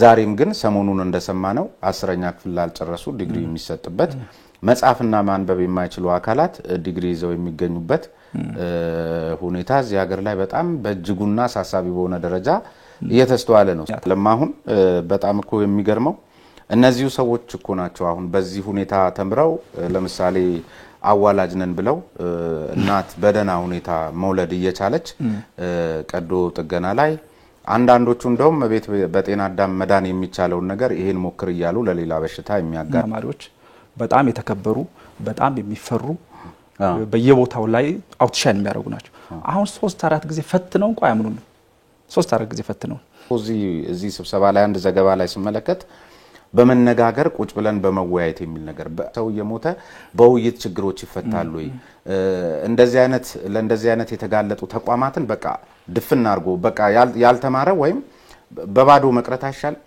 ዛሬም ግን ሰሞኑን እንደሰማነው 10ኛ ክፍል ላልጨረሱ ዲግሪ የሚሰጥበት መጻፍና ማንበብ የማይችሉ አካላት ዲግሪ ይዘው የሚገኙበት ሁኔታ እዚህ ሀገር ላይ በጣም በእጅጉና አሳሳቢ በሆነ ደረጃ እየተስተዋለ ነው። ለማሁን በጣም እኮ የሚገርመው እነዚሁ ሰዎች እኮ ናቸው አሁን በዚህ ሁኔታ ተምረው ለምሳሌ አዋላጅ ነን ብለው እናት በደና ሁኔታ መውለድ እየቻለች ቀዶ ጥገና ላይ አንዳንዶቹ እንደውም በጤና አዳም መዳን የሚቻለው ነገር ይሄን ሞክር ይያሉ ለሌላ በሽታ የሚያጋማሪዎች በጣም የተከበሩ በጣም የሚፈሩ በየቦታው ላይ አውትሻይን የሚያደርጉ ናቸው። አሁን 3-4 ጊዜ ፈትነው እንኳን ያምኑን 3-4 ጊዜ ፈትነው እዚህ ስብሰባ ላይ አንድ ዘገባ ላይ ስመለከት በመነጋገር ቁጭ ብለን በመወያየት የሚል ነገር ሰው እየሞተ በውይይት ችግሮች ይፈታሉ ወይ ለእንደዚህ አይነት የተጋለጡ ተቋማትን በቃ ድፍና አርጎ በቃ ያልተማረ ወይም በባዶ መቅረት አይሻል?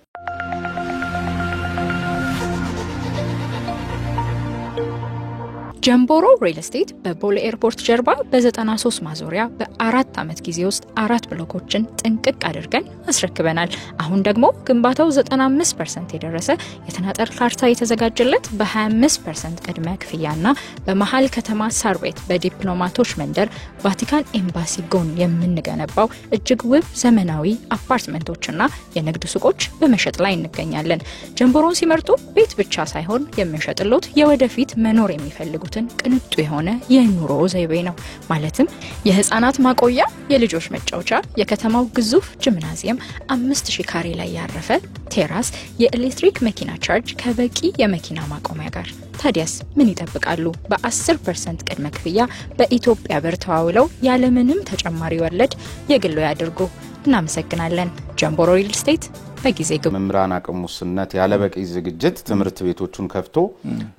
ጀምቦሮ ሪል ስቴት በቦሌ ኤርፖርት ጀርባ በ93 ማዞሪያ በ4 አመት ጊዜ ውስጥ 4 ብሎኮችን ጥንቅቅ አድርገን አስረክበናል። አሁን ደግሞ ግንባታው 95% የደረሰ የተናጠር ካርታ የተዘጋጀለት በ25% ቅድመ ክፍያና በመሃል ከተማ ሳር ቤት በዲፕሎማቶች መንደር ቫቲካን ኤምባሲ ጎን የምንገነባው እጅግ ውብ ዘመናዊ አፓርትመንቶችና የንግድ ሱቆች በመሸጥ ላይ እንገኛለን። ጀምቦሮን ሲመርጡ ቤት ብቻ ሳይሆን የምንሸጥሎት የወደፊት መኖር የሚፈልጉ ቅንጡ የሆነ የኑሮ ዘይቤ ነው። ማለትም የህፃናት ማቆያ፣ የልጆች መጫወቻ፣ የከተማው ግዙፍ ጂምናዚየም፣ 5000 ካሬ ላይ ያረፈ ቴራስ፣ የኤሌክትሪክ መኪና ቻርጅ ከበቂ የመኪና ማቆሚያ ጋር። ታዲያስ ምን ይጠብቃሉ? በ10% ቅድመ ክፍያ በኢትዮጵያ ብር ተዋውለው ያለምንም ተጨማሪ ወለድ የግሎ ያድርጉ። እናመሰግናለን። ጀምቦሮ ሪል ስቴት በጊዜ መምራን አቅሙስነት ያለበቂ ዝግጅት ትምርት ቤቶቹን ከፍቶ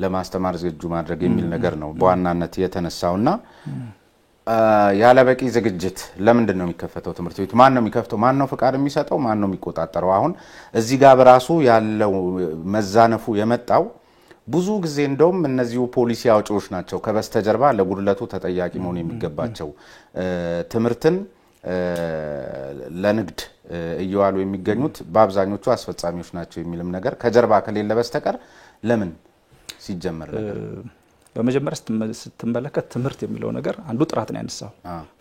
ለማስተማር ዝግጁ ማድረግ የሚል ነገር ነው በዋናነት የተነሳውና ያለበቂ ዝግጅት ለምንድን ነው የሚከፈተው ትምርት ቤት? ማን ነው የሚከፍተው? ማን ነው ፍቃድ የሚሰጠው? ማን ነው የሚቆጣጠረው? አሁን እዚህ ጋር በራሱ ያለው መዛነፉ የመጣው ብዙ ጊዜ እንደውም እነዚሁ ፖሊሲ አውጪዎች ናቸው ከበስተጀርባ ለጉድለቱ ተጠያቂ መሆን የሚገባቸው ትምርትን ለንግድ እየዋሉ የሚገኙት በአብዛኞቹ አስፈጻሚዎች ናቸው የሚልም ነገር ከጀርባ ከሌለ በስተቀር ለምን ሲጀመር በመጀመሪያ ስትመለከት ትምርት የሚለው ነገር አንዱ ጥራትን ያነሳው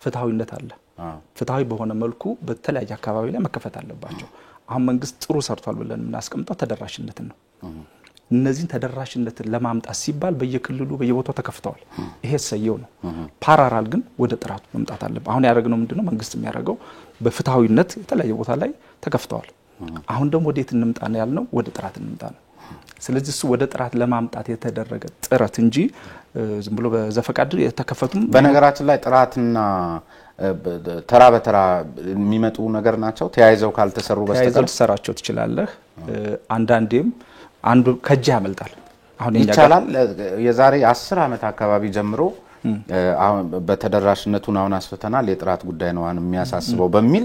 ፍትሃዊነት አለ። ፍትሃዊ በሆነ መልኩ በተለያየ አካባቢ ላይ መከፈት አለባቸው። አሁን መንግስት ጥሩ ሰርቷል ብለን እናስቀምጠው ተደራሽነትን ነው። እነዚህን ተደራሽነትን ለማምጣት ሲባል በየክልሉ በየቦታው ተከፍተዋል። ይሄ ሰየው ነው። ፓራራል ግን ወደ ጥራቱ መምጣት አለበት። አሁን ያደረግነው ምንድነው? መንግስት የሚያደርገው በፍትሃዊነት የተለያየ ቦታ ላይ ተከፍተዋል። አሁን ደግሞ ወዴት እንምጣ ነው ያልነው? ወደ ጥራት እንምጣ ነው። ስለዚህ እሱ ወደ ጥራት ለማምጣት የተደረገ ጥረት እንጂ ዝም ብሎ በዘፈቃድ የተከፈቱም በነገራችን ላይ ጥራትና ተራ በተራ የሚመጡ ነገር ናቸው። ተያይዘው ካልተሰሩ በስተቀር ተሰራቸው ትችላለህ። አንዳንዴም አንዱ ከጅ ያመልጣል። አሁን ይቻላል። የዛሬ 10 አመት አካባቢ ጀምሮ አሁን በተደራሽነቱን አሁን አስፈተናል የጥራት ጉዳይ ነው የሚያሳስበው በሚል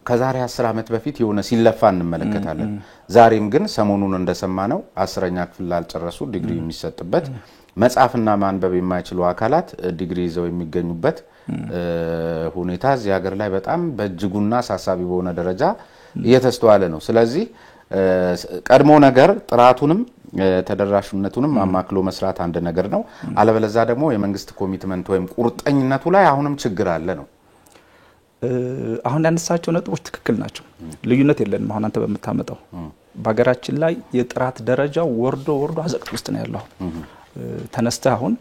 ከዛሬ 10 አመት በፊት የሆነ ሲለፋ እንመለከታለን። ዛሬም ግን ሰሞኑን እንደሰማነው 10ኛ ክፍል ላልጨረሱ ዲግሪ የሚሰጥበት መጻፍና ማንበብ የማይችሉ አካላት ዲግሪ ይዘው የሚገኙበት ሁኔታ እዚህ ሀገር ላይ በጣም በእጅጉና አሳሳቢ በሆነ ደረጃ እየተስተዋለ ነው። ስለዚህ ቀድሞ ነገር ጥራቱንም ተደራሽነቱንም አማክሎ መስራት አንድ ነገር ነው። አለበለዚያ ደግሞ የመንግስት ኮሚትመንት ወይም ቁርጠኝነቱ ላይ አሁንም ችግር አለ ነው። አሁን ያነሳቸው ነጥቦች ትክክል ናቸው። ልዩነት የለንም። አሁን አንተ በመታመጣው በሀገራችን ላይ የጥራት ደረጃው ወርዶ አዘቅት ውስጥ ነው ያለው። ተነስተ አሁን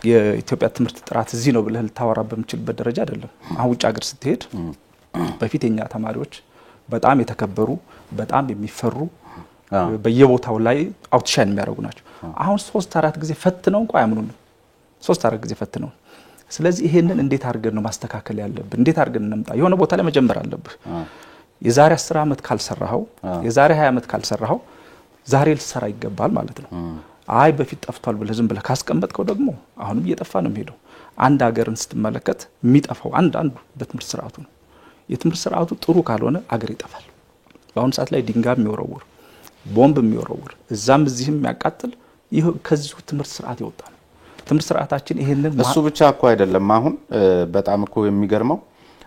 የኢትዮጵያ ትምህርት ጥራት እዚህ ነው ብለህ ልታወራ በምችልበት ደረጃ አይደለም። አሁን ውጭ ሀገር ስትሄድ በፊት የኛ ተማሪዎች በጣም የተከበሩ በጣም የሚፈሩ በየቦታው ላይ አውትሻይን የሚያደርጉ ናቸው። አሁን 3-4 ጊዜ ፈትነው እንኳን ያምኑን 3-4 ጊዜ ፈትነው። ስለዚህ ይሄንን እንዴት አድርገን ነው ማስተካከል ያለብን? እንዴት አድርገን እንምጣ? የሆነ ቦታ ላይ መጀመር አለብህ። የዛሬ 10 አመት ካልሰራኸው የዛሬ 20 አመት ካልሰራኸው ዛሬ ልትሰራ ይገባል ማለት ነው። አይ በፊት ጠፍቷል ብለህ ዝም ብለህ ካስቀመጥከው ደግሞ አሁንም እየጠፋ ነው የሚሄደው። አንድ ሀገርን ስትመለከት የሚጠፋው አንዱ በትምህርት ስርዓቱ ነው። የትምህርት ስርዓቱ ጥሩ ካልሆነ አገር ይጠፋል። በአሁኑ ሰዓት ላይ ድንጋይ የሚወረውር ቦምብ የሚወረውር እዛም እዚህም የሚያቃጥል ይሄ ከዚሁ ትምህርት ስርዓት ይወጣ ነው። ትምህርት ስርዓታችን ይሄንን እሱ ብቻ እኮ አይደለም። አሁን በጣም እኮ የሚገርመው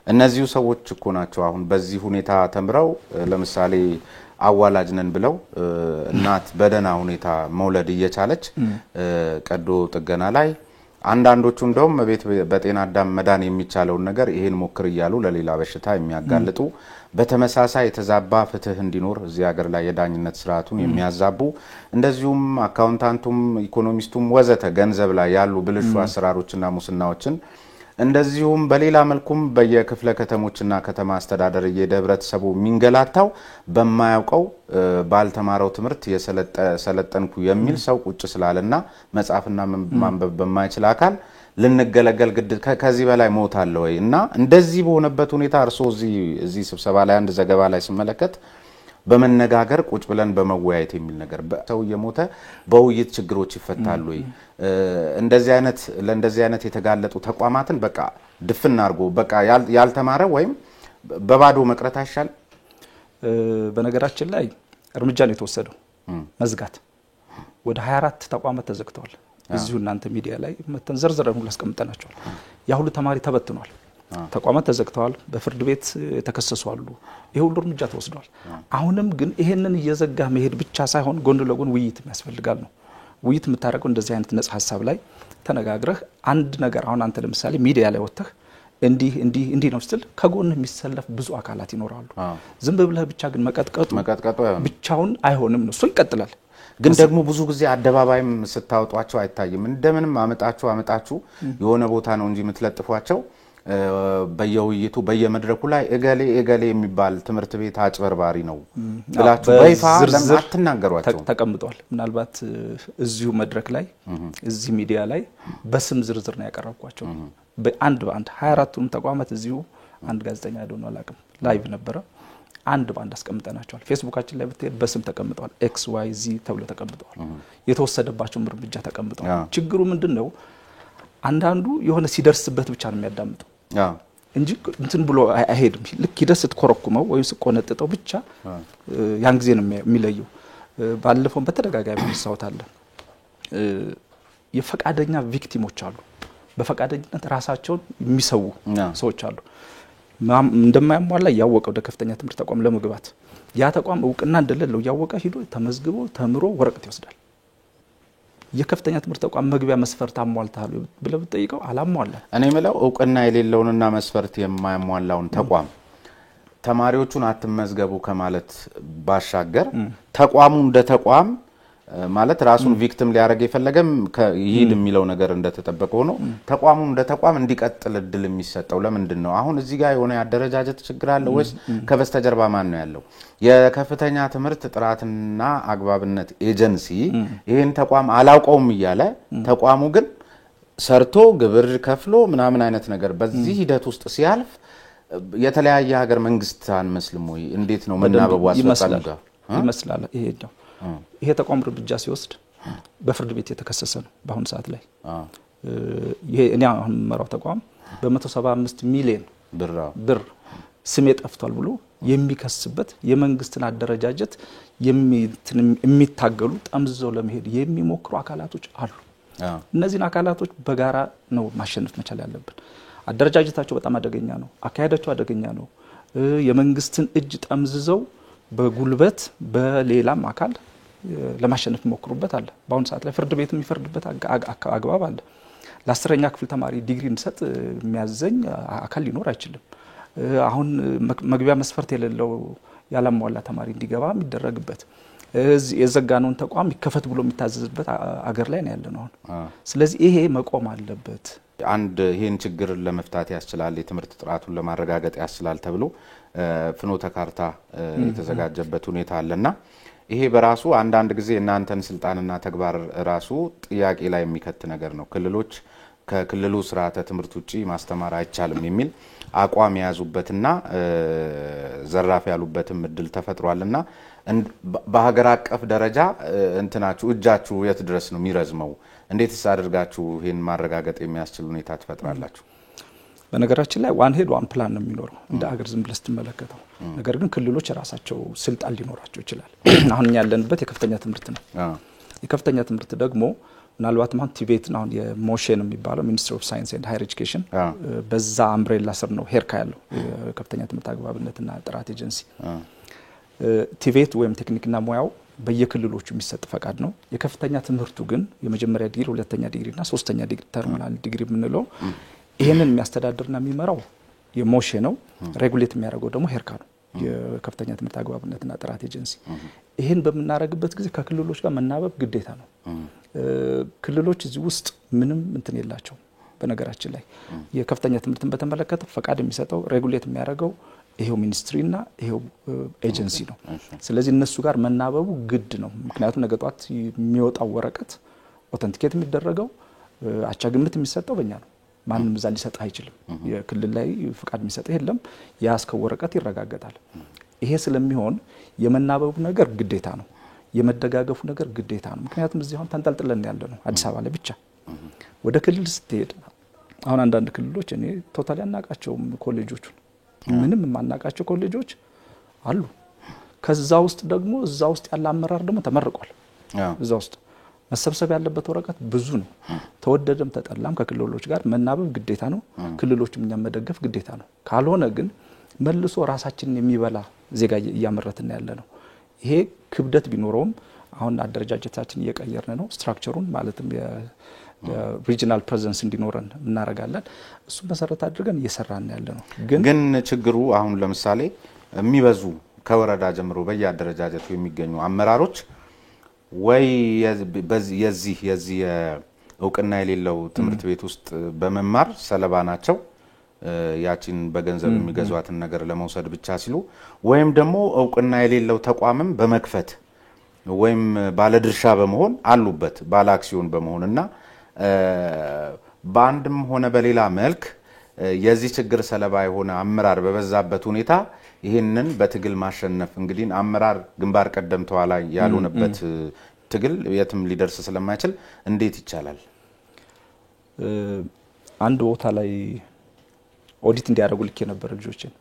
እነዚሁ ሰዎች እኮ ናቸው አሁን በዚህ ሁኔታ ተምረው ለምሳሌ አዋላጅ ነን ብለው እናት በደና ሁኔታ መውለድ እየቻለች ቀዶ ጥገና ላይ አንዳንዶቹ እንደውም በጤና አዳም መዳን የሚቻለውን ነገር ይሄን ሞክር ይያሉ ለሌላ በሽታ የሚያጋልጡ በተመሳሳይ የተዛባ ፍትህ እንዲኖር እዚህ ሀገር ላይ የዳኝነት ስርዓቱን የሚያዛቡ እንደዚሁም አካውንታንቱም ኢኮኖሚስቱም ወዘተ ገንዘብ ላይ ያሉ ብልሹ አሰራሮችና ሙስናዎችን እንደዚሁም በሌላ መልኩም በየክፍለ ከተሞችና ከተማ አስተዳደር የደብረተሰቡ ሚንገላታው በማያውቀው ባልተማረው ትምህርት የሰለጠንኩ የሚል ሰው ቁጭ ስላለና መጻፍና ማንበብ በማይችል አካል ልንገለገል ግድ ከዚህ በላይ ሞት አለ ወይ እና እንደዚህ በሆነበት ሁኔታ እርሶ እዚህ ስብሰባ ላይ አንድ ዘገባ ላይ ሲመለከት በመነጋገር ቁጭ ብለን በመወያየት የሚል ነገር ሰው የሞተ በውይይት ችግሮች ይፈታሉ ወይ ለእንደዚህ አይነት የተጋለጡ ተቋማትን በቃ ድፍን አርጎ በቃ ያልተማረ ወይም በባዶ መቅረት አይሻል? በነገራችን ላይ እርምጃ ነው የተወሰደው። መዝጋት ወደ 24 ተቋማት ተዘግተዋል። እዚሁ እናንተ ሚዲያ ላይ መተን ዘርዝረን ሁሉ አስቀምጠናቸዋል። ያ ሁሉ ተማሪ ተበትኗል። ተቋማት ተዘግተዋል። በፍርድ ቤት ተከሰሱ አሉ። ይሄ ሁሉ እርምጃ ተወስዷል። አሁንም ግን ይሄንን እየዘጋ መሄድ ብቻ ሳይሆን ጎን ለጎን ውይይት ያስፈልጋል ነው። ውይይት የምታረቀው እንደዚህ አይነት ነጻ ሐሳብ ላይ ተነጋግረህ አንድ ነገር አሁን አንተ ለምሳሌ ሚዲያ ላይ ወጥተህ እንዲህ ነው ስትል ከጎን የሚሰለፍ ብዙ አካላት ይኖራሉ። ዝም ብለህ ብቻ ግን መቀጥቀጡ ብቻውን አይሆንም ነው። እሱ ይቀጥላል። ግን ደግሞ ብዙ ጊዜ አደባባይም ስታወጧቸው አይታይም። እንደምንም አመጣችሁ የሆነ ቦታ ነው እንጂ የምትለጥፏቸው በየውይይቱ በየመድረኩ ላይ እገሌ የሚባል ትምህርት ቤት አጭበርባሪ ነው ብላችሁ በይፋ ለምን አትናገሯቸው? ተቀምጧል። ምናልባት እዚሁ መድረክ ላይ እዚህ ሚዲያ ላይ በስም ዝርዝር ነው ያቀረብኳቸው። በአንድ 24ቱም ተቋማት እዚሁ አንድ ጋዜጠኛ ደውሎ አላቅም ላይቭ ነበረ አንድ ባንድ አስቀምጠናቸዋል። ፌስቡካችን ላይ ብትሄድ በስም ተቀምጠዋል። XYZ ተብሎ ተቀምጠዋል። የተወሰደባቸው እርምጃ ተቀምጠዋል። ችግሩ ምንድነው? አንዳንዱ የሆነ ሲደርስበት ብቻ ነው የሚያዳምጠው እንጂ እንትን ብሎ አይሄድም። ልክ ይደርስ ተኮረኩመው ወይ ስቆነጥጠው ብቻ ያን ጊዜ ነው የሚለየው። ባለፈው በተደጋጋሚ ተሳውታለ የፈቃደኛ ቪክቲሞች አሉ። በፈቃደኝነት ራሳቸውን የሚሰው ሰዎች አሉ። እንደማያሟላ ያወቀው ከፍተኛ ትምህርት ተቋም ለመግባት ያ ተቋም እውቅና እንደሌለው ያወቀ ሄዶ ተመዝግቦ ተምሮ ወረቀት ይወስዳል። የከፍተኛ ትምህርት ተቋም መግቢያ መስፈርት አሟልታሉ ብለው ብትጠይቀው አላሟላ። እኔ ማለት እውቅና የሌለውንና መስፈርት የማያሟላውን ተቋም ተማሪዎቹን አትመዝገቡ ከማለት ባሻገር ተቋሙ እንደ ተቋም ማለት ራሱን ቪክቲም ሊያረግ የፈለገም ይሄድ የሚለው ነገር እንደተጠበቀው ነው። ተቋሙ እንደ ተቋም እንዲቀጥል እድል የሚሰጠው ለምንድን ነው? አሁን እዚህ ጋር የሆነ ያደረጃጀት ችግር አለ ወይስ ከበስተጀርባ ማን ነው ያለው? የከፍተኛ ትምህርት ጥራትና አግባብነት ኤጀንሲ ይሄን ተቋም አላውቀውም እያለ ተቋሙ ግን ሰርቶ ግብር ከፍሎ ምናምን አይነት ነገር በዚህ ሂደት ውስጥ ሲያልፍ የተለያየ ሀገር መንግስት አንመስልም ወይ? እንዴት ነው መናበቡ አስፈጻሚ ጋር ይመስላል? ይሄ ተቋም እርምጃ ሲወስድ በፍርድ ቤት የተከሰሰ ነው። በአሁን ሰዓት ላይ ይሄ እኔ አሁን መራው ተቋም በ175 ሚሊዮን ብር ስሜ ጠፍቷል ብሎ የሚከስበት የመንግስትን አደረጃጀት የሚታገሉ ጠምዝዘው ለመሄድ የሚሞክሩ አካላቶች አሉ። እነዚህን አካላቶች በጋራ ነው ማሸነፍ መቻል ያለብን። አደረጃጀታቸው በጣም አደገኛ ነው። አካሄዳቸው አደገኛ ነው። የመንግስትን እጅ ጠምዝዘው በጉልበት በሌላም አካል ለማሸነፍ ይሞክሩበት አለ። በአሁን ሰዓት ላይ ፍርድ ቤት የሚፈርድበት አግባብ አለ። ለ10ኛ ክፍል ተማሪ ዲግሪ እንሰጥ የሚያዘኝ አካል ሊኖር አይችልም። አሁን መግቢያ መስፈርት የሌለው ያላሟላ ተማሪ እንዲገባ የሚደረግበት የዘጋነውን ተቋም ይከፈት ብሎ የሚታዘዝበት አገር ላይ ነው ያለነው አሁን። ስለዚህ ይሄ መቆም አለበት። አንድ ይሄን ችግር ለመፍታት ያስችላል፣ የትምህርት ጥራቱን ለማረጋገጥ ያስችላል ተብሎ ፍኖተ ካርታ የተዘጋጀበት ሁኔታ አለና ይሄ በራሱ አንዳንድ ጊዜ እናንተን ስልጣንና ተግባር ራሱ ጥያቄ ላይ የሚከት ነገር ነው። ክልሎች ከክልሉ ስርዓተ ትምህርት ውጪ ማስተማር አይቻልም የሚል አቋም ያዙበትና ዘራፍ ያሉበትም እድል ተፈጥሯልና በሀገር አቀፍ ደረጃ እንትናችሁ እጃችሁ የት ድረስ ነው የሚረዝመው? እንዴትስ አድርጋችሁ ይሄን ማረጋገጥ የሚያስችል ሁኔታ ትፈጥራላችሁ? በነገራችን ላይ ዋን ሄድ ዋን ፕላን ነው የሚኖረው እንደ ሀገር ዝም ብለህ ስትመለከተው። ነገር ግን ክልሎች ራሳቸው ስልጣን ሊኖራቸው ይችላል። አሁን ያለንበት የከፍተኛ ትምህርት ነው። የከፍተኛ ትምህርት ደግሞ ምናልባት ማን ቲቤት ነው የሞሽን የሚባለው ሚኒስትሪ ኦፍ ሳይንስ ኤንድ ሃየር ኤጁኬሽን በዛ አምብሬላ ስር ነው ሄርካ ያለው የከፍተኛ ትምህርት አግባብነትና ጥራት ኤጀንሲ። ቲቬት ወይም ቴክኒክና ሙያው በየክልሎቹ የሚሰጥ ፈቃድ ነው። የከፍተኛ ትምህርቱ ግን የመጀመሪያ ዲግሪ፣ ሁለተኛ ዲግሪና ሶስተኛ ዲግሪ ተርሚናል ዲግሪ የምንለው ይሄንን የሚያስተዳድርና የሚመራው የሞሼ ነው። ሬጉሌት የሚያደርገው ደግሞ ሄርካ ነው፣ የከፍተኛ ትምህርት አግባብነትና ጥራት ኤጀንሲ። ይሄን በምናረግበት ጊዜ ከክልሎች ጋር መናበብ ግዴታ ነው። ክልሎች እዚህ ውስጥ ምንም እንትን የላቸው። በነገራችን ላይ የከፍተኛ ትምህርትን በተመለከተ ፈቃድ የሚሰጠው ሬጉሌት የሚያደርገው ይሄው ሚኒስትሪና ይሄው ኤጀንሲ ነው። ስለዚህ እነሱ ጋር መናበቡ ግድ ነው። ምክንያቱም ነገ ጧት የሚወጣው ወረቀት ኦተንቲኬት የሚደረገው አቻ ግምት የሚሰጠው በእኛ ነው። ማንም እዛ ሊሰጥ አይችልም። የክልል ላይ ፈቃድ የሚሰጥ የለም። ያስከው ወረቀት ይረጋገጣል። ይሄ ስለሚሆን የመናበቡ ነገር ግዴታ ነው። የመደጋገፉ ነገር ግዴታ ነው። ምክንያቱም እዚህ አሁን ተንጠልጥለን ያለ ነው አዲስ አበባ ላይ ብቻ። ወደ ክልል ስትሄድ አሁን አንዳንድ ክልሎች እኔ ቶታሊ አናቃቸውም ኮሌጆቹን ምንም ማናቃቸው ኮሌጆች አሉ። ከዛ ውስጥ ደግሞ እዛ ውስጥ ያለ አመራር ደግሞ ተመርቋል። እዛ ውስጥ መሰብሰብ ያለበት ወረቀት ብዙ ነው። ተወደደም ተጠላም ከክልሎች ጋር መናበብ ግዴታ ነው። ክልሎችም እኛም መደገፍ ግዴታ ነው። ካልሆነ ግን መልሶ ራሳችንን የሚበላ ዜጋ እያመረትን ያለ ነው። ይሄ ክብደት ቢኖረውም አሁን አደረጃጀታችን እየቀየርን ነው። ስትራክቸሩን ማለትም ሪጂናል ፕሬዘንስ እንዲኖረን እናረጋለን። እሱ መሰረት አድርገን እየሰራን ያለ ነው። ግን ችግሩ አሁን ለምሳሌ የሚበዙ ከወረዳ ጀምሮ በየአደረጃጀቱ የሚገኙ አመራሮች ወይ የዚህ እውቅና የሌለው ትምህርት ቤት ውስጥ በመማር ሰለባ ናቸው። ያቺን በገንዘብ የሚገዟትን ነገር ለመውሰድ ብቻ ሲሉ ወይም ደግሞ እውቅና የሌለው ተቋምም በመክፈት ወይም ባለድርሻ በመሆን አሉበት ባለ አክሲዮን በመሆንና በአንድም ሆነ በሌላ መልክ የዚህ ችግር ሰለባ የሆነ አመራር በበዛበት ሁኔታ ይሄንን በትግል ማሸነፍ እንግዲህ አመራር ግንባር ቀደም ተዋላይ ያሉንበት ትግል የትም ሊደርስ ስለማይችል እንዴት ይቻላል? አንድ ቦታ ላይ ኦዲት እንዲያደርጉ ልክ የነበረ ልጆችን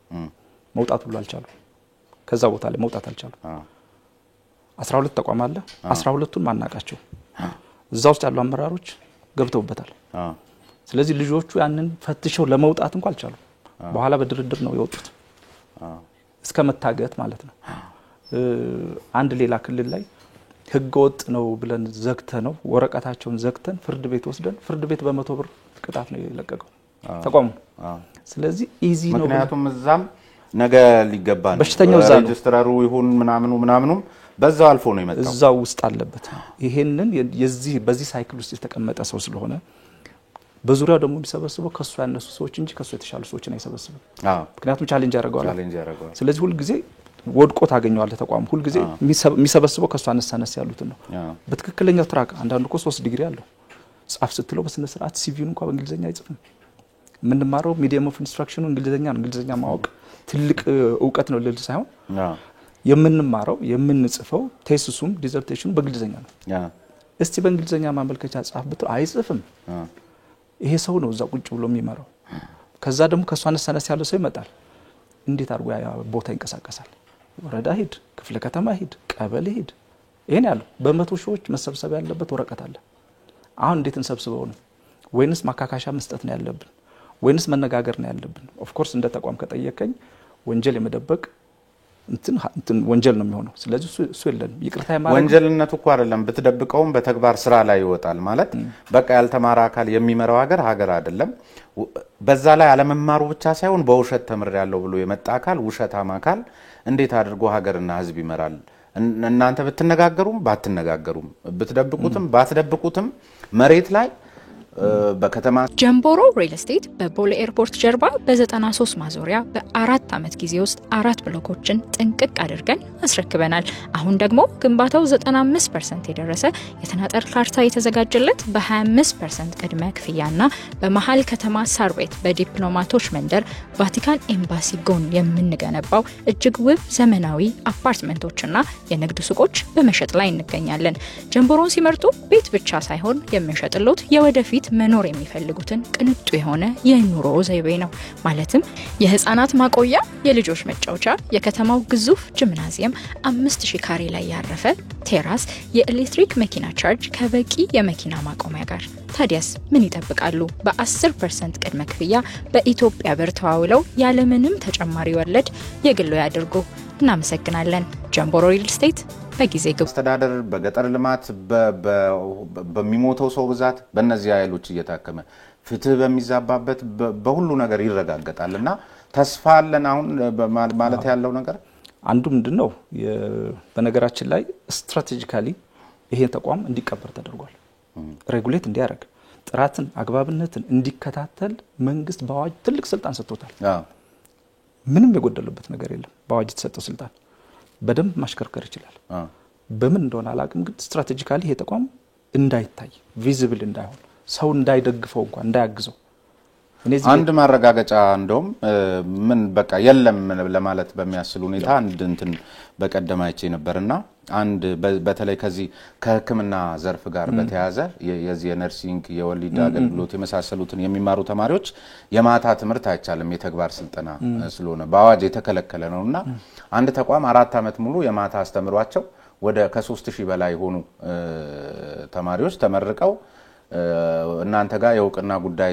መውጣት ሁሉ አልቻሉ። ከዛ ቦታ ላይ መውጣት አልቻሉ። 12 ተቋም አለ። 12ቱን ማናቃቸው እዛ ውስጥ ያሉ አመራሮች ገብተውበታል። ስለዚህ ልጆቹ ያንን ፈትሸው ለመውጣት እንኳን አልቻሉ። በኋላ በድርድር ነው የወጡት እስከ መታገት ማለት ነው። አንድ ሌላ ክልል ላይ ህገወጥ ነው ብለን ዘግተነው ወረቀታቸውን ዘግተን ፍርድ ቤት ወስደን ፍርድ ቤት በ100 ብር ቅጣት ነው የለቀቀው ተቋሙ። ስለዚህ ኢዚ ነው። ምክንያቱም እዛም ነገ ሊገባ ነው በሽተኛው እዛ ነው ሬጅስትራሩ ይሁን ምናምኑ በዛው አልፎ ነው የመጣው እዛው ውስጥ አለበት። ይሄንን የዚህ በዚህ ሳይክል ውስጥ የተቀመጠ ሰው ስለሆነ በዙሪያው ደግሞ የሚሰበስበው ከሱ ያነሱ ሰዎች እንጂ ከሱ የተሻሉ ሰዎችን አይሰበስብም። ምክንያቱም ቻሌንጅ ያደርጋል። ስለዚህ ሁሉ ጊዜ ወድቆ ታገኘዋለህ ተቋም ሁሉ ጊዜ የሚሰበስበው ከሱ አነሳነስ ያሉት ነው። በትክክለኛው ትራክ አንዳንዱ እኮ 3 ዲግሪ አለው ጻፍ ስትለው በስነ ስርዓት ሲቪውን እንኳን በእንግሊዘኛ አይጽፍም። ምንማረው ሚዲየም ኦፍ ኢንስትራክሽኑ እንግሊዘኛ ነው። እንግሊዘኛ ማወቅ ትልቅ ዕውቀት ነው ልል ሳይሆን የምንማረው የምንጽፈው ቴሲሱም ዲዘርቴሽኑ በእንግሊዘኛ ነው። እስቲ በእንግሊዘኛ ማመልከቻ ጻፍ ብትለው አይጽፍም። ይሄ ሰው ነው እዛ ቁጭ ብሎ የሚመራው። ከዛ ደግሞ ከሷ አነሳነስ ያለው ሰው ይመጣል። እንዴት አድርጎ ያ ቦታ ይንቀሳቀሳል? ወረዳ ሂድ፣ ክፍለ ከተማ ሂድ፣ ቀበሌ ሂድ። ይሄን ያለው በመቶ ሺዎች መሰብሰብ ያለበት ወረቀት አለ። አሁን እንዴት እንሰብስበው ነው? ወይንስ ማካካሻ መስጠት ነው ያለብን? ወይንስ መነጋገር ነው ያለብን? ኦፍ ኮርስ እንደ ተቋም ከጠየቀኝ ወንጀል የመደበቅ እንትን ወንጀል ነው የሚሆነው። ስለዚህ እሱ የለም ይቅርታ ማለት ወንጀልነቱ እኮ አይደለም በተደብቀውም በተግባር ስራ ላይ ይወጣል ማለት በቃ ያልተማረ አካል የሚመራው ሀገር አይደለም። በዛ ላይ አለመማሩ ብቻ ሳይሆን በውሸት ተምር ያለው ብሎ የመጣ አካል ውሸታም አካል እንዴት አድርጎ ሀገርና ህዝብ ይመራል? እናንተ ብትነጋገሩም ባትነጋገሩም ብትደብቁትም ባትደብቁትም መሬት ላይ በከተማ ጀምቦሮ ሪል ስቴት በቦሌ ኤርፖርት ጀርባ በ93 ማዞሪያ በ4 አመት ጊዜ ውስጥ 4 ብሎኮችን ጥንቅቅ አድርገን አስረክበናል። አሁን ደግሞ ግንባታው 95% የደረሰ የተናጠር ካርታ የተዘጋጀለት በ25% ቅድመ ክፍያና በመሃል ከተማ ሳር ቤት በዲፕሎማቶች መንደር ቫቲካን ኤምባሲ ጎን የምንገነባው እጅግ ውብ ዘመናዊ አፓርትመንቶችና የንግድ ሱቆች በመሸጥ ላይ እንገኛለን። ጀምቦሮን ሲመርጡ ቤት ብቻ ሳይሆን የሚሸጥሉት የወደፊት መኖር የሚፈልጉትን ቅንጡ የሆነ የኑሮ ዘይቤ ነው። ማለትም የህፃናት ማቆያ፣ የልጆች መጫወቻ፣ የከተማው ግዙፍ ጂምናዚየም፣ 5000 ካሬ ላይ ያረፈ ቴራስ፣ የኤሌክትሪክ መኪና ቻርጅ ከበቂ የመኪና ማቆሚያ ጋር። ታዲያስ ምን ይጠብቃሉ? በ10% ቅድመ ክፍያ በኢትዮጵያ ብር ተዋውለው ያለምንም ተጨማሪ ወለድ የግሎ ያድርጉ። እናመሰግናለን። ጀምቦሮ ሪል ስቴት በጊዜ ግቡ። አስተዳደር በገጠር ልማት በሚሞተው ሰው ብዛት በእነዚህ ኃይሎች እየታከመ ፍትህ በሚዛባበት በሁሉ ነገር ይረጋገጣልና ተስፋ አለን አሁን ማለት ያለው ነገር አንዱ ምንድነው በነገራችን ላይ ስትራቴጂካሊ ይሄ ተቋም እንዲቀበር ተደርጓል። ሬጉሌት እንዲያደርግ ጥራትን አግባብነትን እንዲከታተል መንግስት በአዋጅ ትልቅ ስልጣን ሰጥቶታል። ምንም የጎደለበት ነገር የለም። በአዋጅ የተሰጠው ስልጣን በደንብ ማሽከርከር ይችላል። በምን እንደሆነ አላቅም ግን ስትራቴጂካሊ ይሄ ተቋም እንዳይታይ ቪዚብል እንዳይሆን ሰው እንዳይደግፈው እንኳን እንዳያግዘው አንድ ማረጋገጫ እንደውም ምን በቃ የለም ለማለት በሚያስል ሁኔታ አንድ እንትን በቀደማይቼ ነበርና አንድ በተለይ ከዚህ ከህክምና ዘርፍ ጋር በተያያዘ የዚህ ነርሲንግ የወሊድ አገልግሎት የመሳሰሉትን የሚማሩ ተማሪዎች የማታ ትምህርት አይቻልም የተግባር ስልጠና ስለሆነ በአዋጅ የተከለከለ ነውና አንድ ተቋም 4 አመት ሙሉ የማታ አስተምሯቸው ወደ ከ3000 በላይ ሆኑ ተማሪዎች ተመርቀው እናንተ ጋር የውቅና ጉዳይ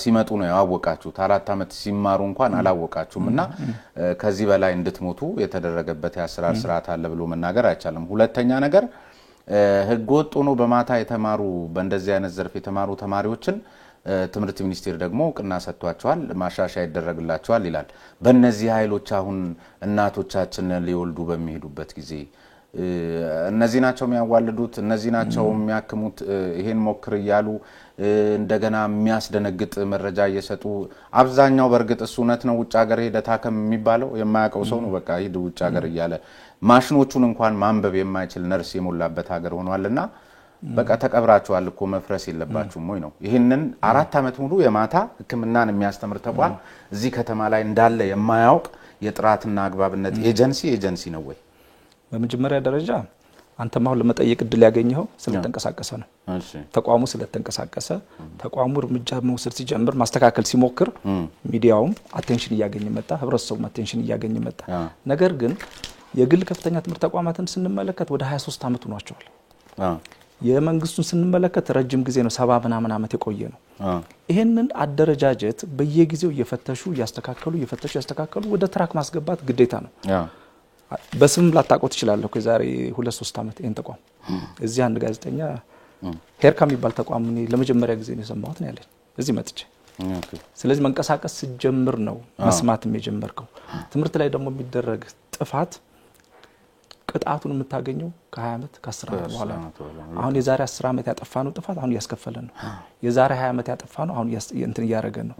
ሲመጡ ነው ያወቃችሁት 4 አመት ሲማሩ እንኳን አላወቃችሁምና ከዚህ በላይ እንድትሞቱ የተደረገበት ያስራር ስርዓት አለ ብሎ መናገር አይቻልም። ሁለተኛ ነገር ህገወጥ ሆኖ በማታ የተማሩ በእንደዚህ አይነት ዘርፍ የተማሩ ተማሪዎችን ትምህርት ሚኒስቴር ደግሞ ውቅና ሰጥቷቸዋል ማሻሻያ ይደረግላቸዋል ይላል። በእነዚህ ኃይሎች አሁን እናቶቻችን ሊወልዱ በሚሄዱበት ጊዜ እነዚህ ናቸው የሚያዋልዱት እነዚህ ናቸው የሚያክሙት ይሄን ሞክር ይያሉ እንደገና የሚያስደነግጥ መረጃ እየሰጡ አብዛኛው በርግጥ እሱነት ነው ውጭ ሀገር ሄደ ታከም የሚባለው የማያውቀው ሰው ነው በቃ ሄድ ውጭ ሀገር ይያለ ማሽኖቹን እንኳን ማንበብ የማይችል ነርስ የሞላበት ሀገር ሆኗልና በቃ ተቀብራቸዋል እኮ መፍረስ የለባችሁም ወይ ነው። ይሄንን 4 አመት ሙሉ የማታ ህክምናን የሚያስተምር ተቋም እዚህ ከተማ ላይ እንዳለ የማያውቅ የጥራትና አግባብነት ኤጀንሲ ነው ወይ? በመጀመሪያ ደረጃ አንተም አሁን ለመጠየቅ እድል ያገኘው ስለተንቀሳቀሰ ነው። ተቋሙ ስለተንቀሳቀሰ ተቋሙ እርምጃ መውሰድ ሲጀምር ማስተካከል ሲሞክር ሚዲያውም አቴንሽን እያገኘ መጣ ህብረተሰቡም አቴንሽን እያገኘ መጣ። ነገር ግን የግል ከፍተኛ ትምህርት ተቋማትን ስንመለከት ወደ 23 አመት ሆኗቸዋል። የመንግስቱን ስንመለከት ረጅም ጊዜ ነው 70 ምናምን አመት የቆየ ነው። ይሄንን አደረጃጀት በየጊዜው እየፈተሹ ያስተካከሉ ወደ ትራክ ማስገባት ግዴታ ነው። በስም ላታቆት ይችላል እኮ ዛሬ 2-3 አመት ይሄን ተቋም እዚህ አንድ ጋዜጠኛ ሄርካ የሚባል ተቋም እኔ ለመጀመሪያ ጊዜ ነው የሰማሁት ነው ያለኝ እዚህ መጥቼ። ስለዚህ መንቀሳቀስ ሲጀምር ነው መስማትም የጀመርከው። ትምህርት ላይ ደግሞ የሚደረግ ጥፋት ቅጣቱን የምታገኘው ከ20 አመት ከ10 አመት በኋላ አሁን የዛሬ 10 አመት ያጠፋነው ጥፋት አሁን ያስከፈለን ነው። የዛሬ 20 አመት ያጠፋነው አሁን እንትን ያረጋን ነው።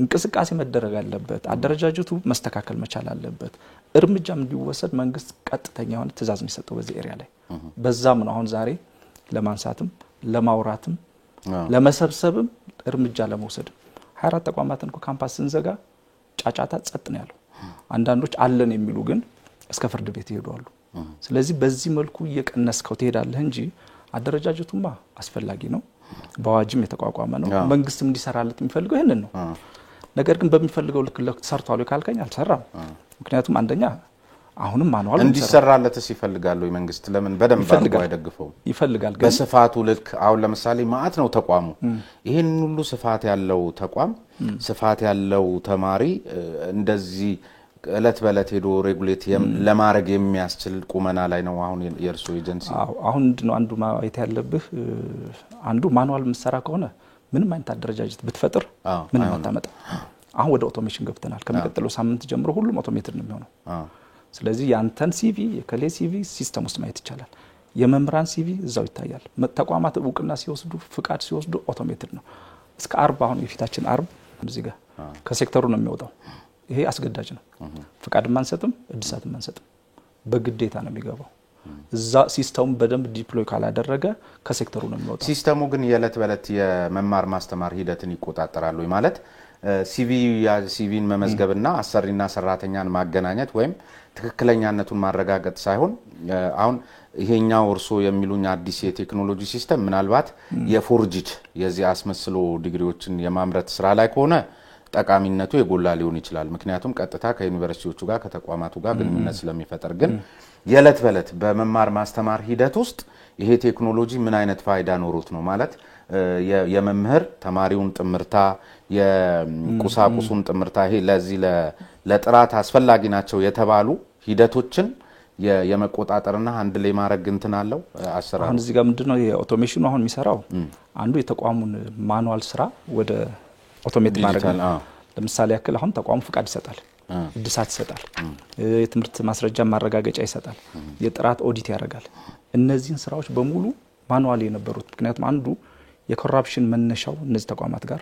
እንቅስቃሴ መደረግ አለበት። አደረጃጀቱ መስተካከል መቻል አለበት። እርምጃም እንዲወሰድ መንግስት ቀጥተኛ የሆነ ትዕዛዝ ነው የሰጠው በዚህ ኤሪያ ላይ። በዛም ነው አሁን ዛሬ ለማንሳትም ለማውራትም ለመሰብሰብም እርምጃ ለመውሰድ 24 ተቋማትን ካምፓስ ስንዘጋ ጫጫታ ጸጥ ነው ያለው። አንዳንዶች አለን የሚሉ ግን እስከ ፍርድ ቤት ይሄዳሉ። ስለዚህ በዚህ መልኩ እየቀነስከው ትሄዳለህ እንጂ አደረጃጀቱማ አስፈላጊ ነው። በአዋጅም የተቋቋመ ነው። መንግስትም እንዲሰራለት የሚፈልገው ይሄንን ነው። ነገር ግን በሚፈልገው ልክ ሰርቷል ካልከኝ አልሰራም። ምክንያቱም አንደኛ አሁንም ማኑዋል እንዲሰራለትስ ይፈልጋል ወይ መንግስት ለምን በደንብ አድርጎ አይደግፈው ይፈልጋል? በስፋቱ ልክ አሁን ለምሳሌ ማአት ነው ተቋሙ ይሄን ሁሉ ስፋት ያለው ተቋም ስፋት ያለው ተማሪ እንደዚህ እለት በለት ሄዶ ሬጉሌት ለማድረግ የሚያስችል ቁመና ላይ ነው አሁን የርሶ ኤጀንሲ? አሁን ነው አንዱ ማየት ያለብህ አንዱ ማኑዋል መሰራ ከሆነ ምንም አይነት አደረጃጀት ብትፈጥር ምንም አታመጣ። አሁን ወደ ኦቶሜሽን ገብተናል። ከመቀጠለው ሳምንት ጀምሮ ሁሉም ኦቶሜትድ ነው የሚሆነው። ስለዚህ ያንተን ሲቪ የከሌ ሲቪ ሲስተም ውስጥ ማየት ይቻላል። የመምራን ሲቪ እዛው ይታያል። ተቋማት እውቅና ሲወስዱ ፍቃድ ሲወስዱ ኦቶሜትድ ነው። እስከ 40 አሁን የፊታችን 40 እዚህ ጋር ከሴክተሩ ነው የሚወጣው። ይሄ አስገዳጅ ነው። ፍቃድ ማንሰጥም እድሳት ማንሰጥም በግዴታ ነው የሚገባው። እዛ ሲስተሙ በደንብ ዲፕሎይ ካላደረገ ከሴክተሩ ነው የሚወጣው። ሲስተሙ ግን የለት በለት የመማር ማስተማር ሂደትን ይቆጣጠራል ወይ ማለት ሲቪን መመዝገብና አሰሪና ሰራተኛን ማገናኘት ወይም ትክክለኛነቱን ማረጋገጥ ሳይሆን አሁን ይሄኛው እርሶ የሚሉኝ አዲስ የቴክኖሎጂ ሲስተም ምናልባት የፎርጅድ የዚህ አስመስሎ ዲግሪዎችን የማምረት ስራ ላይ ከሆነ ጠቃሚነቱ የጎላ ሊሆን ይችላል። ምክንያቱም ቀጥታ ከዩኒቨርሲቲዎቹ ጋር ከተቋማቱ ጋር ግንኙነት ስለሚፈጠር ግን የለት በለት በመማር ማስተማር ሂደት ውስጥ ይሄ ቴክኖሎጂ ምን አይነት ፋይዳ ኖሮት ነው ማለት የመምህር ተማሪውን ጥምርታ የቁሳቁሱን ጥምርታ ይሄ ለዚህ ለጥራት አስፈላጊ ናቸው የተባሉ ሂደቶችን የመቆጣጠርና አንድ ላይ ማድረግ እንትን አለው አሰራር። አሁን እዚህ ጋር ምንድነው የኦቶሜሽኑ አሁን የሚሰራው አንዱ የተቋሙን ማኑዋል ስራ ወደ ኦቶሜት ማድረግ ነው። ለምሳሌ ያክል አሁን ተቋሙ ፍቃድ ይሰጣል፣ እድሳት ይሰጣል፣ የትምህርት ማስረጃ ማረጋገጫ ይሰጣል፣ የጥራት ኦዲት ያደርጋል። እነዚህን ስራዎች በሙሉ ማኑዋል የነበሩት ምክንያቱም አንዱ የኮራፕሽን መነሻው እነዚህ ተቋማት ጋር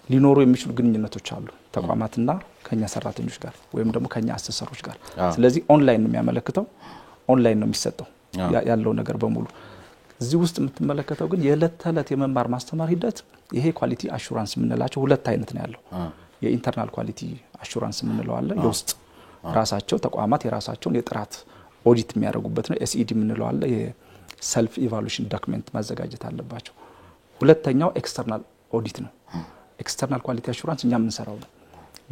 ሊኖሩ የሚችሉ ግንኙነቶች አሉ ተቋማትና ከኛ ሰራተኞች ጋር ወይም ደግሞ ከኛ አሰሰሮች ጋር። ስለዚህ ኦንላይን ነው የሚያመለክተው፣ ኦንላይን ነው የሚሰጠው ያለው ነገር በሙሉ። እዚህ ውስጥ የምትመለከተው ግን የዕለት ተዕለት የመማር ማስተማር ሂደት ይሄ ኳሊቲ አሹራንስ የምንላቸው ሁለት አይነት ነው ያለው። የኢንተርናል ኳሊቲ አሹራንስ የምንለው አለ፣ የውስጥ ራሳቸው ተቋማት የራሳቸውን የጥራት ኦዲት የሚያደርጉበት ነው። ኤስኢዲ የምንለው አለ፣ የሰልፍ ኢቫሉዌሽን ዶክመንት ማዘጋጀት አለባቸው። ሁለተኛው ኤክስተርናል ኦዲት ነው። ኤክስተርናል ኳሊቲ አሹራንስ እኛ የምንሰራው ነው።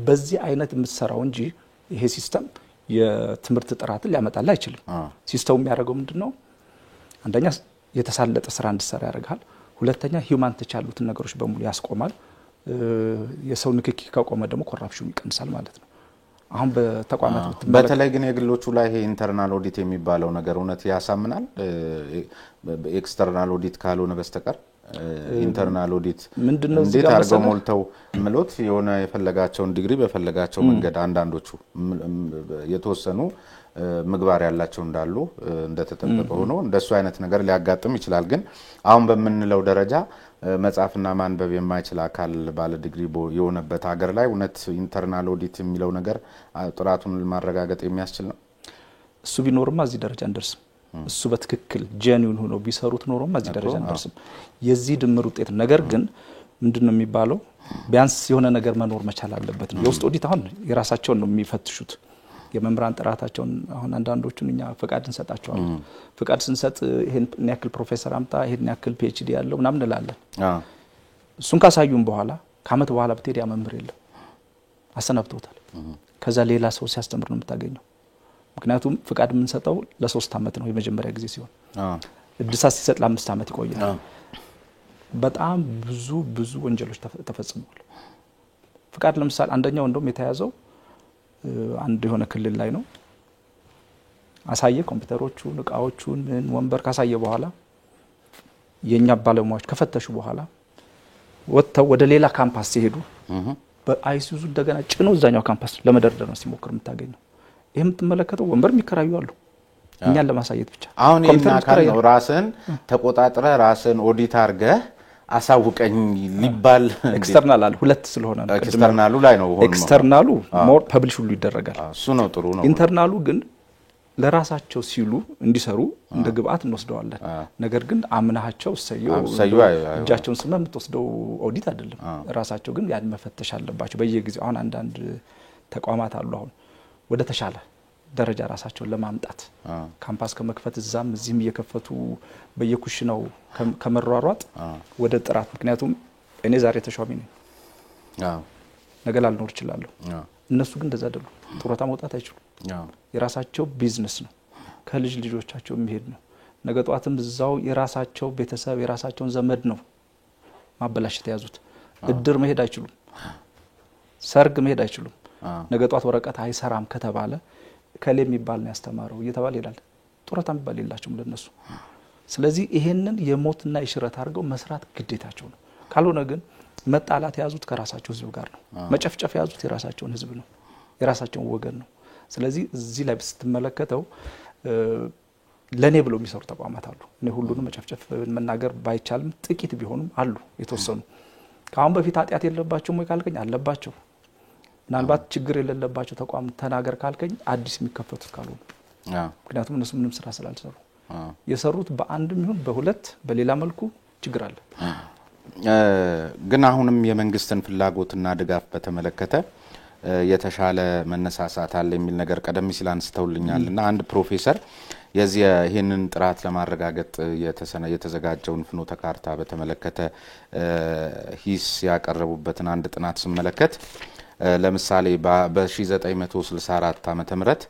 በዚህ አይነት የምትሰራው እንጂ ይሄ ሲስተም የትምህርት ጥራትን ሊያመጣልህ አይችልም። ሲስተሙ የሚያደርገው ምንድነው? አንደኛ የተሳለጠ ስራ እንድትሰራ ያደርጋል። ሁለተኛ ሂውማን ተች ያሉትን ነገሮች በሙሉ ያስቆማል። የሰው ንክኪ ከቆመ ደግሞ ኮራፕሽኑ ይቀንሳል ማለት ነው። አሁን በተቋማት በተለይ ግን የግሎቹ ላይ ይሄ ኢንተርናል ኦዲት የሚባለው ነገር እውነት ያሳምናል? ኤክስተርናል ኦዲት ካልሆነ በስተቀር ኢንተርናል ኦዲት ምንድነው እንዴት አርገው ሞልተው ምሎት የሆነ የፈለጋቸውን ዲግሪ በፈለጋቸው መንገድ አንዳንዶቹ የተወሰኑ ምግባር ያላቸው እንዳሉ እንደተጠበቀ ሆኖ እንደሱ አይነት ነገር ሊያጋጥም ይችላል። ግን አሁን በመንለው ደረጃ መጻፍና ማንበብ የማይችል አካል ባለ ዲግሪ የሆነበት ሀገር ላይ እውነት ኢንተርናል ኦዲት የሚለው ነገር ጥራቱን ማረጋገጥ የሚያስችል ነው? እሱ ቢኖርማ እዚህ ደረጃ እንደርስም። እሱ በትክክል ጄኒውን ሆኖ ቢሰሩት ኖሮማ እዚህ ደረጃ እንደርስም። የዚህ ድምር ውጤት ነገር ግን ምንድነው የሚባለው? ቢያንስ የሆነ ነገር መኖር መቻል አለበት ነው። የውስጥ ኦዲት አሁን የራሳቸውን ነው የሚፈትሹት የመምራን ጥራታቸውን። አሁን አንዳንዶቹን እኛ ፍቃድ እንሰጣቸዋለን። ፍቃድ ስንሰጥ ይሄን ያክል ፕሮፌሰር አምጣ፣ ይሄን ያክል ፒኤችዲ ያለው ምናምን እንላለን። እሱን ካሳዩን በኋላ ከአመት በኋላ ብትሄድ ያ መምህር የለም፣ አሰናብተውታል። ከዛ ሌላ ሰው ሲያስተምር ነው የምታገኘው። ምክንያቱም ፍቃድ የምንሰጠው ለ3 አመት ነው የመጀመሪያ ጊዜ ሲሆን እድሳት ሲሰጥ ለ5 አመት ይቆያል። በጣም ብዙ ወንጀሎች ተፈጽመዋል። ፍቃድ ለምሳሌ አንደኛው እንደውም የተያዘው አንድ የሆነ ክልል ላይ ነው። አሳየ ኮምፒውተሮቹን፣ እቃዎቹን፣ ወንበር ካሳየ በኋላ የኛ ባለሙያዎች ከፈተሹ በኋላ ወጥተው ወደ ሌላ ካምፓስ ሲሄዱ በአይሱዙ እንደገና ጭኖ እዛኛው ካምፓስ ለመደርደር ነው ሲሞክር የምታገኘው። ይሄ የምትመለከተው ወንበር የሚከራዩ አሉ እኛን ለማሳየት ብቻ። አሁን ይሄና ካል ነው ራስን ተቆጣጥረ ራስን ኦዲት አርገህ አሳውቀኝ ሊባል ኤክስተርናል አለ ሁለት ስለሆነ ነው። ኤክስተርናሉ ላይ ነው ሆኖ ኤክስተርናሉ ሞር ፐብሊሽ ሁሉ ይደረጋል። እሱ ነው ጥሩ ነው። ኢንተርናሉ ግን ለራሳቸው ሲሉ እንዲሰሩ እንደ ግብአት እንወስደዋለን። ነገር ግን አምናቸው ሰየው እጃቸውን ስመ የምትወስደው ኦዲት አይደለም። ራሳቸው ግን ያን መፈተሽ አለባቸው በየጊዜው። አሁን አንዳንድ ተቋማት አሉ አሁን ወደ ተሻለ ደረጃ ራሳቸውን ለማምጣት ካምፓስ ከመክፈት እዛም እዚህም እየከፈቱ በየኩሽናው ከመሯሯጥ ወደ ጥራት። ምክንያቱም እኔ ዛሬ ተሿሚ ነኝ፣ ነገ ላልኖር እችላለሁ። እነሱ ግን እንደዛ አይደሉም። ጡረታ መውጣት አይችሉም። የራሳቸው ቢዝነስ ነው፣ ከልጅ ልጆቻቸው የሚሄድ ነው። ነገ ጧትም እዛው የራሳቸው ቤተሰብ የራሳቸውን ዘመድ ነው ማበላሸት የያዙት። እድር መሄድ አይችሉም፣ ሰርግ መሄድ አይችሉም። ነገ ጧት ወረቀት አይሰራም ከተባለ ከሌ የሚባል ነው ያስተማረው እየተባለ ይላል። ጡረታ የሚባል የላቸውም ለነሱ። ስለዚህ ይሄንን የሞትና የሽረት አድርገው መስራት ግዴታቸው ነው። ካልሆነ ግን መጣላት የያዙት ከራሳቸው ህዝብ ጋር ነው። መጨፍጨፍ የያዙት የራሳቸውን ህዝብ ነው፣ የራሳቸውን ወገን ነው። ስለዚህ እዚህ ላይ ስትመለከተው ለኔ ብለው የሚሰሩ ተቋማት አሉ። እኔ ሁሉንም መጨፍጨፍ መናገር ባይቻልም ጥቂት ቢሆኑም አሉ የተወሰኑ። ካሁን በፊት ኃጢያት የለባቸውም ወይ ካልከኝ አለባቸው። ምናልባት ችግር የሌለባቸው ተቋም ተናገር ካልከኝ አዲስ የሚከፈቱት ካሉ ምክንያቱም እነሱ ምንም ስራ ስላልሰሩ የሰሩት በአንድም ይሁን በሁለት በሌላ መልኩ ችግር አለ። ግን አሁንም የመንግስትን ፍላጎትና ድጋፍ በተመለከተ የተሻለ መነሳሳት አለ የሚል ነገር ቀደም ሲል አንስተውልኛልና አንድ ፕሮፌሰር ይሄንን ጥራት ለማረጋገጥ የተዘጋጀውን ፍኖተ ካርታ በተመለከተ ሂስ ያቀረቡበትን አንድ ጥናት ስመለከት ለምሳሌ በ1964 ዓመተ ምህረት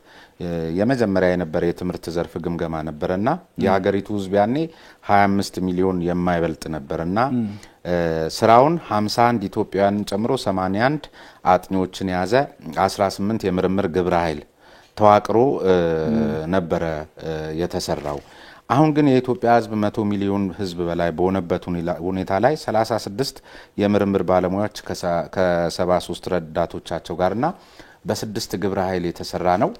የመጀመሪያ የነበረ የትምህርት ዘርፍ ግምገማ ነበርና የሀገሪቱ ህዝብ ያኔ 25 ሚሊዮን የማይበልጥ ነበርና ስራውን 51 ኢትዮጵያውያንን ጨምሮ 81 አጥኚዎችን ያዘ 18 የምርምር ግብረ ኃይል ተዋቅሮ ነበረ የተሰራው። አሁን ግን የኢትዮጵያ ህዝብ 100 ሚሊዮን ህዝብ በላይ በሆነበት ሁኔታ ላይ 36 የምርምር ባለሙያዎች ከ73 ረዳቶቻቸው ጋርና በ6 ግብረ ኃይል የተሰራ ነው።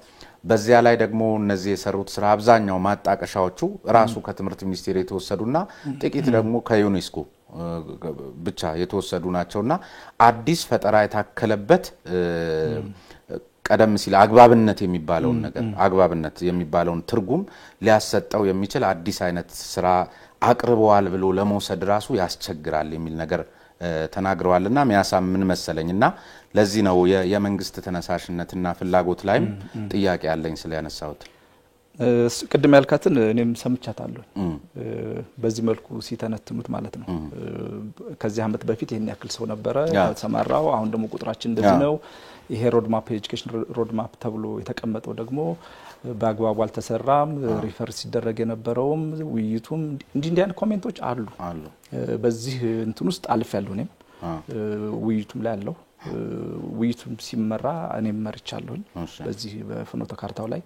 በዚያ ላይ ደግሞ እነዚህ የሰሩት ስራ አብዛኛው ማጣቀሻዎቹ ራሱ ከትምህርት ሚኒስቴር የተወሰዱና ጥቂት ደግሞ ከዩኔስኮ ብቻ የተወሰዱ ናቸውና አዲስ ፈጠራ የታከለበት ቀደም ሲል አግባብነት የሚባለውን ትርጉም ሊያሰጠው የሚችል አዲስ አይነት ስራ አቅርበዋል ብሎ ለመውሰድ ራሱ ያስቸግራል የሚል ነገር ተናግረዋልና የሚያሳምን መሰለኝና ለዚህ ነው የመንግስት ተነሳሽነትና ፍላጎት ላይም ጥያቄ ያለኝ ስለያነሳሁት። ቅድም ያልካትን እኔም ሰምቻታለሁ በዚህ መልኩ ሲተነትኑት ማለት ነው። ከዚህ አመት በፊት ይሄን ያክል ሰው ነበረ ተሰማራው፣ አሁን ደግሞ ቁጥራችን እንደዚህ ነው። ይሄ ሮድማፕ ኤጁኬሽን ሮድማፕ ተብሎ የተቀመጠው ደግሞ በአግባቡ አልተሰራም፣ ሪፈር ሲደረግ የነበረውም ውይይቱም እንዲህ አይነት ኮሜንቶች አሉ። በዚህ እንትን ውስጥ አልፍ ያለው እኔም ውይይቱም ላይ ያለው ውይይቱም ሲመራ እኔም መርቻለሁኝ። በዚህ በፍኖተ ካርታው ላይ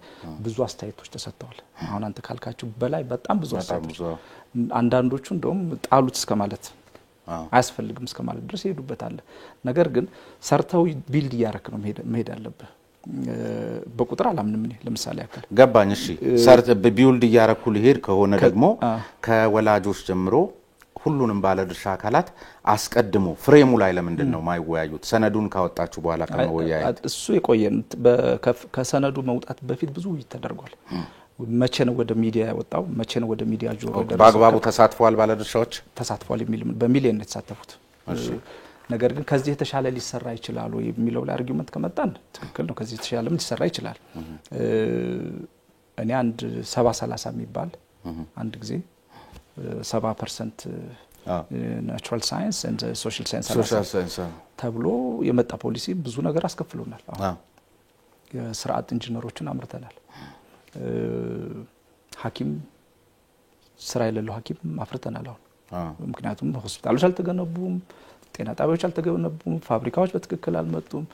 ብዙ አስተያየቶች ተሰጥተዋል። አሁን አንተ ካልካችሁ በላይ በጣም ብዙ አስተያየቶች፣ አንዳንዶቹ እንደውም ጣሉት እስከማለት አያስፈልግም እስከማለት ድረስ ይሄዱበታል። ነገር ግን ሰርተው ቢልድ ያረክ ነው መሄድ አለበት። በቁጥር አላምንም እኔ ለምሳሌ ያክል ገባኝ። እሺ ሰርተ ቢልድ ያረኩ ሊሄድ ከሆነ ደግሞ ከወላጆች ጀምሮ ሁሉንም ባለድርሻ አካላት አስቀድሞ ፍሬሙ ላይ ለምንድን ነው ማይወያዩት? ሰነዱን ካወጣችሁ በኋላ ከመወያየት እሱ የቆየን ከሰነዱ መውጣት በፊት ብዙ ተደርጓል። መቼ ነው ወደ ሚዲያ ያወጣው? መቼ ነው ወደ ሚዲያ ጆሮ ደረሰ? በአግባቡ ተሳትፏል፣ ባለድርሻዎች ተሳትፏል የሚል በሚሊዮን የተሳተፉት። ነገር ግን ከዚህ የተሻለ ሊሰራ ይችላል ወይ የሚለው ላይ አርጊውመንት ከመጣን ትክክል ነው። ከዚህ የተሻለም ሊሰራ ይችላል። እኔ አንድ 70-30 የሚባል አንድ ጊዜ 70% ናቹራል ሳይንስ ኤንድ ሶሻል ሳይንስ ተብሎ የመጣ ፖሊሲ ብዙ ነገር አስከፍሎናል። የስርዓት ኢንጂነሮችን አምርተናል። ሐኪም ስራ የሌለው ሐኪም አፍርተናል አሁን። ምክንያቱም ሆስፒታሎች አልተገነቡም፣ ጤና ጣቢያዎች አልተገነቡም፣ ፋብሪካዎች በትክክል አልመጡም።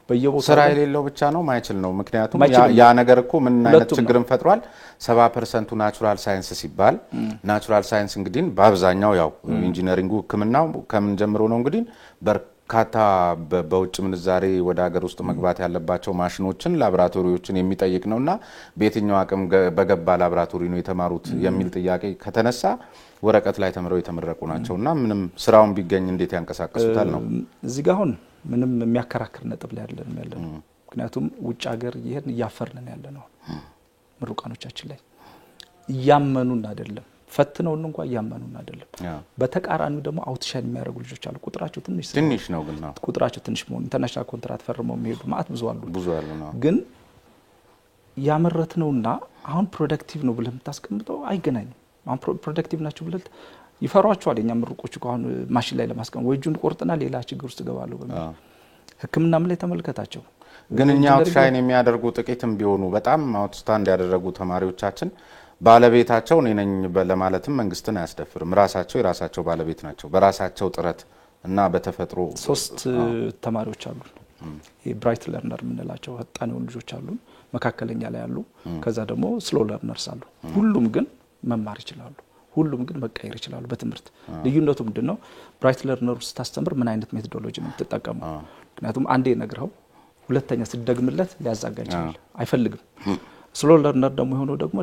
በየቦታው ስራ የሌለው ብቻ ነው ማይችል ነው። ምክንያቱም ያ ነገር እኮ ምን አይነት ችግርን ፈጥሯል? 70% ናቹራል ሳይንስ ሲባል ናቹራል ሳይንስ እንግዲህ በአብዛኛው ያው ኢንጂነሪንጉ ህክምናው ከምን ጀምሮ ነው እንግዲህ በርካታ በውጭ ምንዛሬ ወደ ሀገር ውስጥ መግባት ያለባቸው ማሽኖችን ላብራቶሪዎችን የሚጠይቅ ነውና በየትኛው አቅም በገባ ላብራቶሪ ነው የተማሩት የሚል ጥያቄ ከተነሳ ወረቀት ላይ ተምረው የተመረቁ ናቸውና ምንም ስራውን ቢገኝ እንዴት ያንቀሳቀሱታል ነው። እዚህ ጋር አሁን ምንም የሚያከራክር ነጥብ ላይ ያለነው ምክንያቱም ውጭ ሀገር ይሄን ያፈርነን ያለነው ምሩቃኖቻችን ላይ እያመኑን አይደለም፣ ፈትነውን እንኳን እያመኑን አይደለም። በተቃራኒው ደግሞ አውትሻይን የሚያደርጉ ልጆች አሉ። ቁጥራቸው ትንሽ ነው ግን ቁጥራቸው ትንሽ መሆኑ ኢንተርናሽናል ኮንትራክት ፈርመው የሚሄዱ ማለት ብዙ አሉ ነው። ግን ያመረትነውና አሁን ፕሮዳክቲቭ ነው ብለህ የምታስቀምጠው አይገናኝም። አሁን ፕሮዳክቲቭ ናቸው ብለህ ይፈሯቸዋል። የኛ ምሩቆች አሁን ማሽን ላይ ለማስቀመጥ ወጁን ቆርጥና ሌላ ችግር ውስጥ ገባሉ በሚል ህክምናም ላይ ተመልከታቸው። ግን እኛ አውትሻይን የሚያደርጉ ጥቂትም ቢሆኑ በጣም አውትስታንድ ያደረጉ ተማሪዎቻችን ባለቤታቸው ነኝ ለማለትም መንግስትን አያስደፍርም። የራሳቸው ባለቤት ናቸው በራሳቸው ጥረት እና በተፈጥሮ 3 ተማሪዎች አሉ። ብራይት ለርነር የምንላቸው ፈጣን ልጆች አሉ፣ መካከለኛ ላይ አሉ፣ ከዛ ደግሞ ስሎ ለርነርስ አሉ። ሁሉም ግን መማር ይችላሉ፣ ሁሉም ግን መቀየር ይችላሉ በትምህርት። ልዩነቱ ምንድነው? ብራይት ለርነር ውስጥ ታስተምር ምን አይነት ሜቶዶሎጂ ነው ተጠቀመው? ምክንያቱም አንዴ ነግረው ሁለተኛ ሲደግምለት ሊያዛጋ ይችላል፣ አይፈልግም። ስሎ ለርነር ደግሞ ሆኖ ደግሞ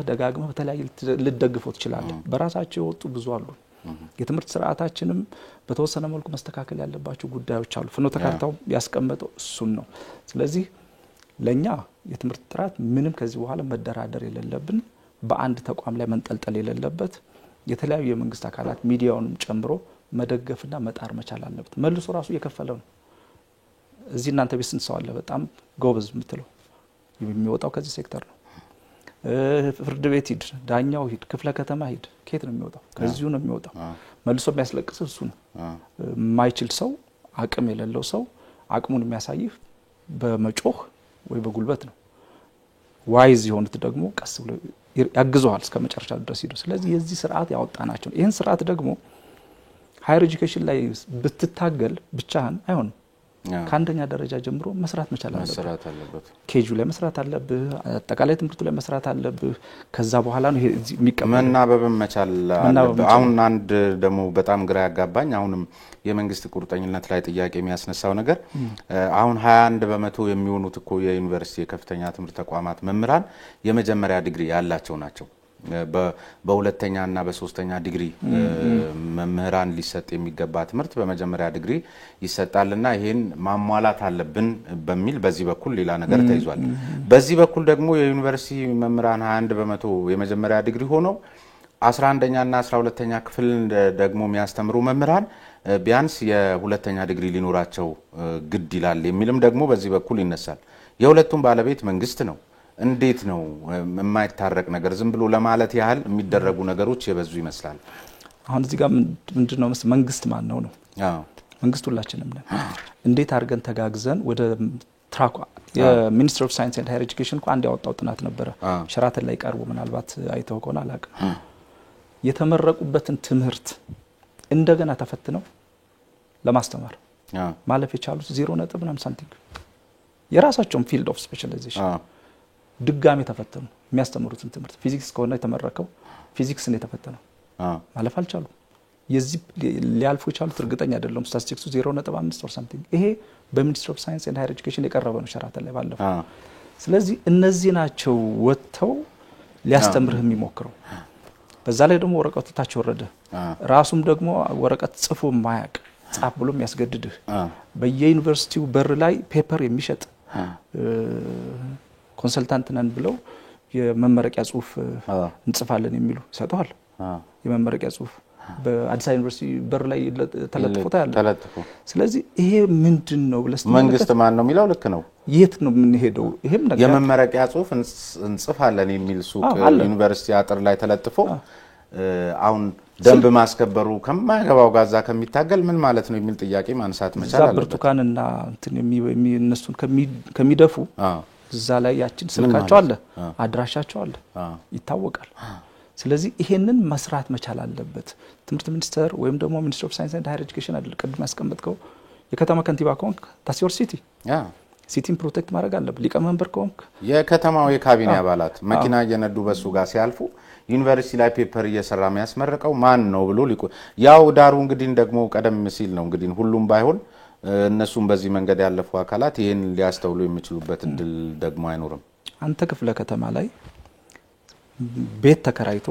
ደጋግመህ በተለያየ ልደግፈው ትችላለህ። በራሳቸው የወጡ ብዙ አሉ። የትምህርት ስርዓታችንም በተወሰነ መልኩ መስተካከል ያለባቸው ጉዳዮች አሉ። ፍኖተ ካርታው ያስቀመጠው እሱን ነው። ስለዚህ ለኛ የትምህርት ጥራት ምንም ከዚህ በኋላ መደራደር የሌለብን፣ በአንድ ተቋም ላይ መንጠልጠል የሌለበት፣ የተለያዩ የመንግስት አካላት ሚዲያውንም ጨምሮ መደገፍና መጣር መቻል አለበት። መልሶ ራሱ እየከፈለው ነው። እዚህ እናንተ ቤት ስንት ሰው አለ በጣም ጎበዝ የምትለው የሚወጣው ከዚህ ሴክተር ነው። ፍርድ ቤት ሂድ፣ ዳኛው ሂድ፣ ክፍለ ከተማ ሂድ፣ ከየት ነው የሚወጣው? ከዚሁ ነው የሚወጣው። መልሶ የሚያስለቅስ እሱ ነው። የማይችል ሰው፣ አቅም የሌለው ሰው አቅሙን የሚያሳይህ በመጮህ ወይ በጉልበት ነው። ዋይዝ የሆኑት ደግሞ ቀስ ብሎ ያግዘዋል እስከ መጨረሻ ድረስ ይዱ። ስለዚህ የዚህ ስርዓት ያወጣናቸው ይሄን ስርዓት ደግሞ ሃየር ኤጁኬሽን ላይ ብትታገል ብቻህን አይሆንም። ከአንደኛ ደረጃ ጀምሮ መስራት መቻል አለበት። ኬጁ ላይ መስራት አለብህ፣ አጠቃላይ ትምህርቱ ላይ መስራት አለብህ። ከዛ በኋላ ነው ይሄ የሚቀመጥ መናበብም መቻል አለብህ። አሁን አንድ ደግሞ በጣም ግራ ያጋባኝ አሁንም የመንግስት ቁርጠኝነት ላይ ጥያቄ የሚያስነሳው ነገር አሁን 21% የሚሆኑት እኮ የዩኒቨርሲቲ የከፍተኛ ትምህርት ተቋማት መምህራን የመጀመሪያ ዲግሪ ያላቸው ናቸው። በሁለተኛና በሶስተኛ ዲግሪ መምህራን ሊሰጥ የሚገባ ትምህርት በመጀመሪያ ዲግሪ ይሰጣልና ይሄን ማሟላት አለብን በሚል በዚህ በኩል ሌላ ነገር ተይዟል። በዚህ በኩል ደግሞ የዩኒቨርሲቲ መምህራን 21% የመጀመሪያ ዲግሪ ሆነው 11ኛና 12ኛ ክፍል ደግሞ የሚያስተምሩ መምህራን ቢያንስ የሁለተኛ ዲግሪ ሊኖራቸው ግድ ይላል የሚልም ደግሞ በዚህ በኩል ይነሳል። የሁለቱም ባለቤት መንግስት ነው። እንዴት ነው የማይታረቅ ነገር ዝም ብሎ ለማለት ያህል የሚደረጉ ነገሮች የበዙ ይመስላል። አሁን እዚህ ጋር ምንድነው መንግስት ማን ነው? መንግስት ሁላችንም ነን። እንዴት አድርገን ተጋግዘን ወደ ትራክ የሚኒስትሪ ኦፍ ሳይንስ ኤንድ ሃየር ኤጁኬሽን እኮ አንድ ያወጣው ጥናት ነበረ። ሸራተን ላይ ቀርቦ ምናልባት አይተው ከሆነ አላውቅም። የተመረቁበትን ትምህርት እንደገና ተፈትነው ለማስተማር ማለፍ የቻሉት 0.5 የራሳቸውን ፊልድ ኦፍ ስፔሻላይዜሽን ድጋሚ ተፈተኑ። የሚያስተምሩትን ትምህርት ፊዚክስ ከሆነ የተመረቀው ፊዚክስን የተፈተነው ማለፍ አልቻሉ። የዚህ ሊያልፉ የቻሉት እርግጠኛ አይደለም። ስታቲስቲክሱ 0.5 or something ይሄ በሚኒስትሪ ኦፍ ሳይንስ ኤንድ ሃየር ኤጁኬሽን የቀረበ ነው ሸራተን ላይ ባለፈው። ስለዚህ እነዚህ ናቸው ወጥተው ሊያስተምርህ የሚሞክረው። በዛ ላይ ደግሞ ወረቀቱ ታች ወረደ። ራሱም ደግሞ ወረቀት ጽፎ ማያቅ ጻፍ ብሎ የሚያስገድድህ በየዩኒቨርሲቲው በር ላይ ፔፐር የሚሸጥ ኮንሰልታንት ነን ብለው የመመረቂያ ጽሁፍ እንጽፋለን የሚሉ ይሰጣል። የመመረቂያ ጽሁፍ በአዲስ አበባ ዩኒቨርሲቲ በር ላይ ተለጥፎታ ያለ። ስለዚህ ይሄ ምንድነው ብለስ መንግስት ማን ነው የሚለው ልክ ነው። የት ነው የምንሄደው? ይሄም ነገር የመመረቂያ ጽሁፍ እንጽፋለን የሚል ሱቅ ዩኒቨርሲቲ አጥር ላይ ተለጥፎ አሁን ደንብ ማስከበሩ ከማይገባው ጋዛ ከሚታገል ምን ማለት ነው የሚል ጥያቄ ማንሳት መቻል አለበት። ብርቱካንና እንትን እነሱን ከሚደፉ እዛ ላይ ያችን ስልካቸው አለ፣ አድራሻቸው አለ፣ ይታወቃል። ስለዚህ ይሄንን መስራት መቻል አለበት ትምህርት ሚኒስቴር ወይም ደግሞ ሚኒስትሪ ኦፍ ሳይንስ ኤንድ ሃየር ኤጁኬሽን አይደል ቅድም ያስቀመጥከው የከተማ ከንቲባ ኮንክ ታሲዮር ሲቲን ፕሮቴክት ማድረግ አለበት። ሊቀመንበር ኮንክ የከተማው የካቢኔ አባላት መኪና እየነዱ በሱ ጋር ሲያልፉ ዩኒቨርሲቲ ላይ ፔፐር እየሰራ የሚያስመርቀው ማን ነው ብሎ ያው ዳሩ እንግዲህ ደግሞ ቀደም ሲል ነው እንግዲህ ሁሉም ባይሆን እነሱም በዚህ መንገድ ያለፉ አካላት ይሄን ሊያስተውሉ የሚችሉበት እድል ደግሞ አይኖርም። አንተ ክፍለ ከተማ ላይ ቤት ተከራይቶ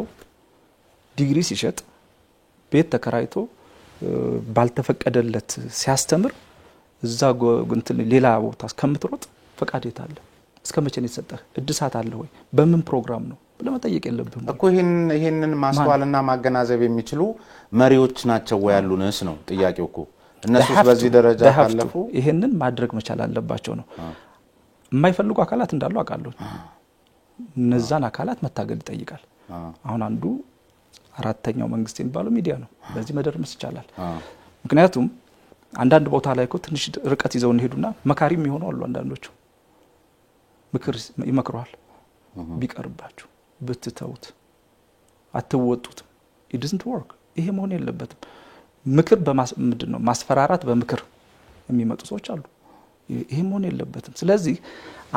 ዲግሪ ሲሸጥ ቤት ተከራይቶ ባልተፈቀደለት ሲያስተምር እዛ እንትን ሌላ ቦታ እስከምትሮጥ ፈቃድ የታለ? እስከመቼ ነው የተሰጠህ? እድሳት አለ ወይ? በምን ፕሮግራም ነው ለመጠየቅ የለብህም እኮ። ይሄንን ማስተዋልና ማገናዘብ የሚችሉ መሪዎች ናቸው ወይ ያሉንስ ነው ጥያቄው እኮ። እነሱስ በዚህ ደረጃ ካለፉ ይሄንን ማድረግ መቻል አለባቸው ነው። የማይፈልጉ አካላት እንዳሉ አውቃለሁ። እነዛን አካላት መታገል ይጠይቃል። አሁን አንዱ አራተኛው መንግስት የሚባለው ሚዲያ ነው። በዚህ መደረስ ይቻላል። ምክንያቱም አንዳንድ ቦታ ላይ እኮ ትንሽ ርቀት ይዘው እንሄዱና መካሪም ይሆኑ አሉ። አንዳንዶቹ ምክር ይመክሯል። ቢቀርባችሁ ብትተውት አትወጡት it doesn't work። ይሄ መሆን የለበትም። ምክር ምንድነው ማስፈራራት በምክር የሚመጡ ሰዎች አሉ። ይሄ መሆን የለበትም። ስለዚህ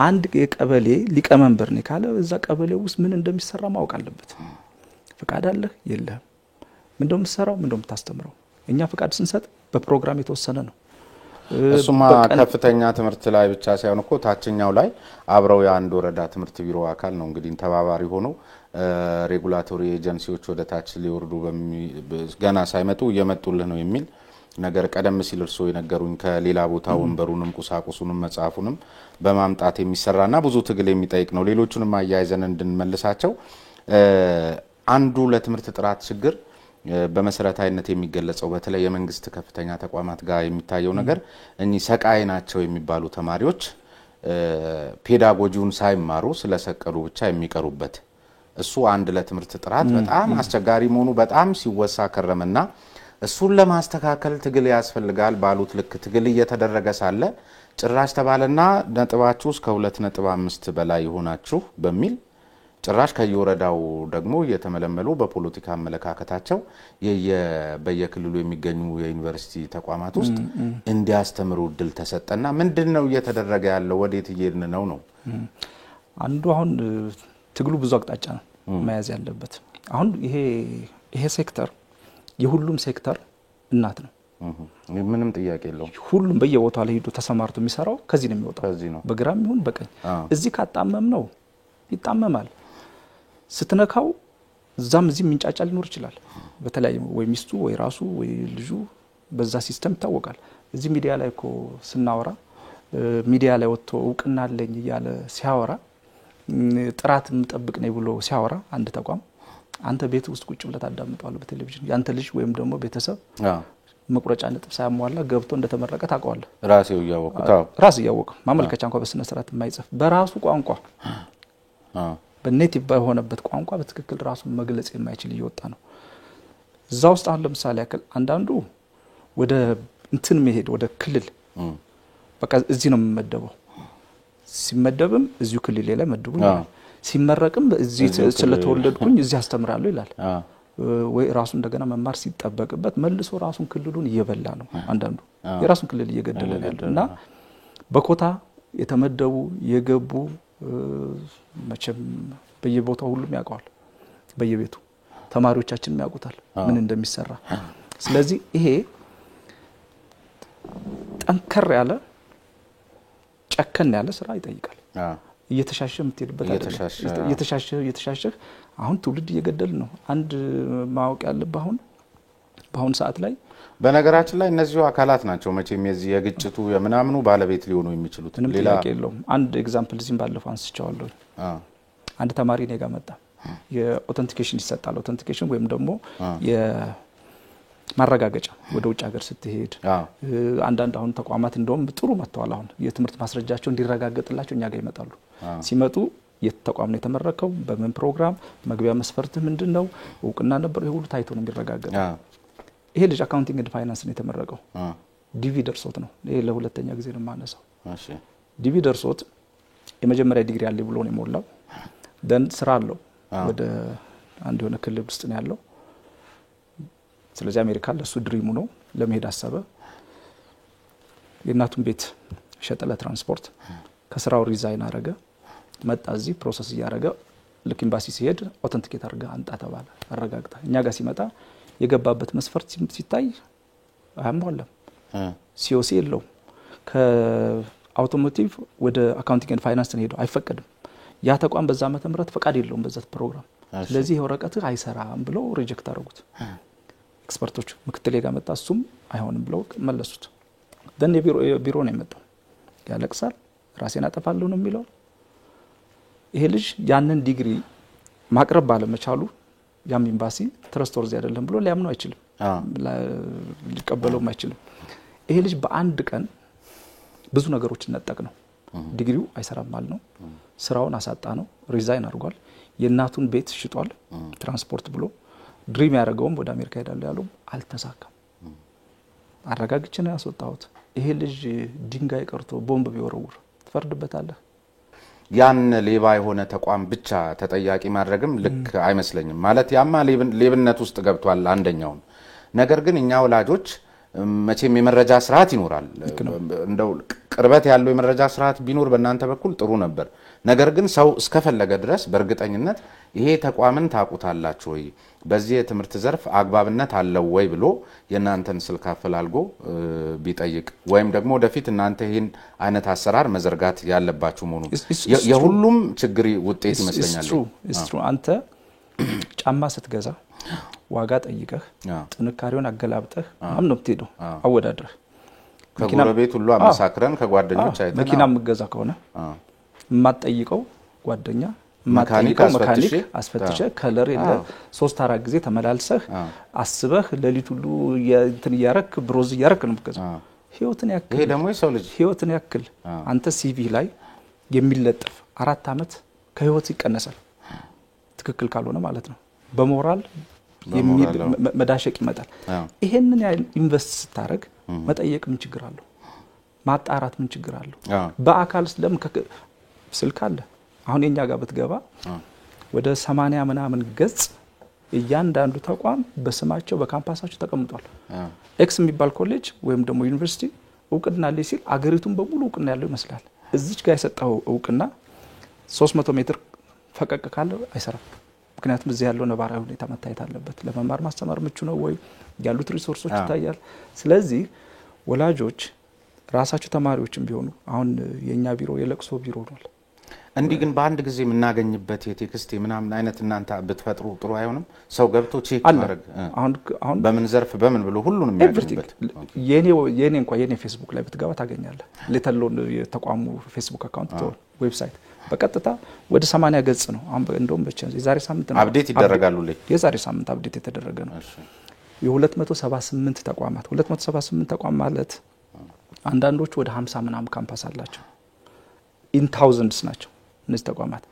አንድ የቀበሌ ሊቀመንበር ነው ካለ እዛ ቀበሌ ውስጥ ምን እንደሚሰራ ማወቅ አለበት። ፍቃድ አለ የለህም? ምን እንደምትሰራው ምን እንደምታስተምረው። እኛ ፍቃድ ስንሰጥ በፕሮግራም የተወሰነ ነው። እሱማ ከፍተኛ ትምህርት ላይ ብቻ ሳይሆን እኮ ታችኛው ላይ አብረው የአንድ ወረዳ ትምህርት ቢሮ አካል ነው እንግዲህ ተባባሪ ሆኖ ሬጉላቶሪ ኤጀንሲዎች ወደ ታች ሊወርዱ ገና ሳይመጡ እየመጡልህ ነው የሚል ነገር ቀደም ሲል እርሶ የነገሩኝ ከሌላ ቦታ ወንበሩንም ቁሳቁሱንም መጽሐፉንም በማምጣት የሚሰራና ብዙ ትግል የሚጠይቅ ነው። ሌሎቹንም አያይዘን እንድንመልሳቸው አንዱ ለትምህርት ጥራት ችግር በመሰረታዊነት የሚገለጸው በተለይ የመንግስት ከፍተኛ ተቋማት ጋር የሚታየው ነገር እኚህ ሰቃይ ናቸው የሚባሉ ተማሪዎች ፔዳጎጂውን ሳይማሩ ስለሰቀሉ ብቻ የሚቀሩበት እሱ አንድ ለትምህርት ጥራት በጣም አስቸጋሪ መሆኑ በጣም ሲወሳ ከረመና እሱን ለማስተካከል ትግል ያስፈልጋል ባሉት ልክ ትግል እየተደረገ ሳለ ጭራሽ ተባለና ነጥባችሁ እስከ 2.5 በላይ ይሆናችሁ በሚል ጭራሽ ከየወረዳው ደግሞ የተመለመሉ በፖለቲካ አመለካከታቸው በየክልሉ የሚገኙ የዩኒቨርሲቲ ተቋማት ውስጥ እንዲያስተምሩ እድል ተሰጠና ምንድነው እየተደረገ ያለው ወዴት እየሄድን ነው? አንዱ አሁን ትግሉ ብዙ አቅጣጫ ነው መያዝ ያለበት። አሁን ይሄ ሴክተር የሁሉም ሴክተር እናት ነው። ምንም ጥያቄ የለውም። ሁሉም በየቦታው ላይ ሄዶ ተሰማርቶ የሚሰራው ከዚህ ነው የሚወጣው። በግራም ይሁን በቀኝ እዚህ ካጣመም ነው ይጣመማል። ስትነካው እዛም እዚህ ምንጫጫ ሊኖር ይችላል። በተለይ ወይ ሚስቱ ወይ ራሱ ወይ ልጁ በዛ ሲስተም ይታወቃል። እዚህ ሚዲያ ላይ እኮ ስናወራ ሚዲያ ላይ ወጥቶ እውቅና አለኝ እያለ ሲያወራ ጥራት ምጠብቅ ነው ብሎ ሲያወራ አንድ ተቋም አንተ ቤት ውስጥ ቁጭ ብለህ ታዳምጣለህ በቴሌቪዥን ያንተ ልጅ ወይም ደግሞ ቤተሰብ መቁረጫ ነጥብ ሳያሟላ ገብቶ እንደተመረቀ ታውቀዋለህ። ራስ ያወቀ ማመልከቻ እንኳን በስነ ስርዓት የማይጽፍ በራሱ ቋንቋ በኔቲቭ በሆነበት ቋንቋ በትክክል ራሱን መግለጽ የማይችል እየወጣ ነው። እዛው ውስጥ አሁን ለምሳሌ ያክል አንዳንዱ ወደ እንትን መሄድ ወደ ክልል በቃ እዚህ ነው የሚመደበው። ሲመደብም እዚሁ ክልል ላይ መድቡኝ ሲመረቅም እዚህ ስለተወለድኩኝ እዚህ አስተምራለሁ ይላል። ወይ ራሱ እንደገና መማር ሲጠበቅበት መልሶ ራሱን ክልሉን እየበላ ነው። አንዳንዱ የራሱን ክልል እየገደለ ነው ያለና በኮታ የተመደቡ የገቡ መቼም በየቦታው ሁሉም ያውቃል። በየቤቱ ተማሪዎቻችንም ያውቁታል ምን እንደሚሰራ። ስለዚህ ይሄ ጠንከር ያለ ጨከን ያለ ስራ ይጠይቃል። እየተሻሸ የምትሄድበት እየተሻሸ አሁን ትውልድ እየገደል ነው። አንድ ማወቅ ያለበት በአሁን ሰዓት ላይ በነገራችን ላይ እነዚህ አካላት ናቸው መቼም የዚህ የግጭቱ የምናምኑ ባለቤት ሊሆኑ የሚችሉት። ሌላ የለውም። አንድ ኤግዛምፕል እዚህም ባለፈው አንስቻለሁ። አንድ ተማሪ እኔ ጋር መጣ። የኦተንቲኬሽን ይሰጣል። ኦተንቲኬሽን ወይም ደግሞ የማረጋገጫ ወደ ውጭ ሀገር ስትሄድ አንዳንድ አሁን ተቋማት እንደውም ጥሩ መጥተዋል። አሁን የትምህርት ማስረጃቸው እንዲረጋገጥላቸው እኛ ጋር ይመጣሉ። ሲመጡ የተቋም ነው የተመረከው በምን ፕሮግራም መግቢያ መስፈርት ምንድነው እውቅና ነበር ይሁሉ ታይቶ ነው የሚረጋገጠው። ይሄ ልጅ አካውንቲንግ ኤንድ ፋይናንስ ነው የተመረቀው። ዲቪ ደርሶት ነው። ይሄ ለሁለተኛ ጊዜ ነው ማነሳው። ዲቪ ደርሶት የመጀመሪያ ዲግሪ አለ ብሎ ነው የሞላው። ደን ስራ አለው ወደ አንድ የሆነ ክልል ውስጥ ነው ያለው። ስለዚህ አሜሪካ ለሱ ድሪሙ ነው ለመሄድ አሰበ። የእናቱን ቤት ሸጠ ለትራንስፖርት። ከስራው ሪዛይን አረገ። መጣ እዚህ ፕሮሰስ እያረገ ልክ ኤምባሲ ሲሄድ ኦተንቲኬት አርጋ አንጣ ተባለ። አረጋግጣ እኛ ጋር ሲመጣ የገባበት መስፈርት ሲታይ አያሟላም። ሲኦሲ የለው። ከአውቶሞቲቭ ወደ አካውንቲንግ ኤንድ ፋይናንስ ነው ሄዶ አይፈቀድም። ያ ተቋም በዛ ዓመተ ምህረት ፈቃድ የለውም በዛ ፕሮግራም። ስለዚህ ወረቀት አይሰራም ብለው ሪጀክት አደረጉት። ኤክስፐርቶች ምክትል ጋር መጣ። እሱም አይሆንም ብለው መለሱት። ደን የቢሮ ነው የመጣው። ያለቅሳል። ራሴን አጠፋለሁ ነው የሚለው። ይሄ ልጅ ያንን ዲግሪ ማቅረብ ባለመቻሉ ያም ኤምባሲ ትረስት ወርዝ አይደለም ብሎ ሊያምነው አይችልም። ሊቀበለውም አይችልም። ይሄ ልጅ በአንድ ቀን ብዙ ነገሮችን ነጠቅ ነው። ዲግሪው አይሰራም ማለት ነው። ስራውን አሳጣ ነው። ሪዛይን አድርጓል። የእናቱን ቤት ሽጧል ትራንስፖርት ብሎ ድሪም ያደረገውም ወደ አሜሪካ ሄዳለ ያለው አልተሳካም። አረጋግጬ ነው ያስወጣሁት። ይሄ ልጅ ድንጋይ ቀርቶ ቦምብ ቢወረውር ትፈርድበታለህ? ያን ሌባ የሆነ ተቋም ብቻ ተጠያቂ ማድረግም ልክ አይመስለኝም። ማለት ያማ ሌብነት ውስጥ ገብቷል አንደኛው። ነገር ግን እኛ ወላጆች መቼም የመረጃ ስርዓት ይኖራል። እንደው ቅርበት ያለው የመረጃ ስርዓት ቢኖር በእናንተ በኩል ጥሩ ነበር። ነገር ግን ሰው እስከፈለገ ድረስ በእርግጠኝነት ይሄ ተቋምን ታቁታላችሁ ወይ በዚህ የትምህርት ዘርፍ አግባብነት አለው ወይ ብሎ የናንተን ስልክ አፈላልጎ ቢጠይቅ ወይም ደግሞ ወደፊት እናንተ ይሄን አይነት አሰራር መዘርጋት ያለባችሁ መሆኑ የሁሉም ችግር ውጤት ይመስለኛል። እሱ አንተ ጫማ ስትገዛ ዋጋ ጠይቀህ ጥንካሬውን አገላብጠህ ማም ነው ትሄዶ አወዳድረህ ከጎረቤት ሁሉ አመሳክረን ከጓደኞች አይተን መኪና ምገዛ ከሆነ ማጠይቀው ጓደኛ ማካኒክ አስፈትሸ ከለር የለ 3-4 ጊዜ ተመላልሰህ አስበህ ለሊት ሁሉ እንትን ያረክ ብሮዝ ያረክ ነው ምገዛው። ህይወትን ያክል ይሄ ደግሞ የሰው ልጅ ህይወትን ያክል አንተ ሲቪ ላይ የሚለጠፍ 4 አመት ከህይወት ይቀነሳል። ትክክል ካልሆነ ማለት ነው። በሞራል የሚል መዳሸቅ ይመጣል። ይሄንን ኢንቨስት ስታረግ መጠየቅ ምን ችግር አለው? ማጣራት ምን ችግር አለው? በአካል ለምን ስልክ አለ። አሁን የኛ ጋር ብትገባ ወደ 80 ምናምን ገጽ እያንዳንዱ ተቋም በስማቸው በካምፓሳቸው ተቀምጧል። ኤክስ የሚባል ኮሌጅ ወይም ደግሞ ዩኒቨርሲቲ እውቅና አለ ሲል አገሪቱን በሙሉ እውቅና ያለው ይመስላል። እዚች ጋር የሰጠው እውቅና 300 ሜትር ፈቀቅ ካለ አይሰራም። ምክንያቱም እዚህ ያለው ነባራዊ ሁኔታ መታየት አለበት። ለመማር ማስተማር ምቹ ነው ወይ? ያሉት ሪሶርሶች ይታያል። ስለዚህ ወላጆች ራሳቸው ተማሪዎችም ቢሆኑ አሁን የኛ ቢሮ የለቅሶ ቢሮ ሆኗል። እንዲህ ግን በአንድ ጊዜ የምናገኝበት የቴክስት ምናምን አይነት እናንተ ብትፈጥሩ ጥሩ አይሆንም? ሰው ገብቶ ቼክ ማድረግ አሁን በምን ዘርፍ በምን ብሎ ሁሉንም ያገኝበት። የኔ እንኳን የኔ ፌስቡክ ላይ ብትገባ ታገኛለህ። ለተሎን የተቋሙ ፌስቡክ አካውንት ዌብሳይት በቀጥታ ወደ 80 ገጽ ነው። አሁን እንደውም የዛሬ ሳምንት ነው አፕዴት ይደረጋሉ። የዛሬ ሳምንት አፕዴት የተደረገ ነው። የ278 ተቋማት 278 ተቋም ማለት አንዳንዶቹ ወደ 50 ምናምን ካምፓስ አላቸው። ኢን ታውዘንድስ ናቸው እነዚህ ተቋማት።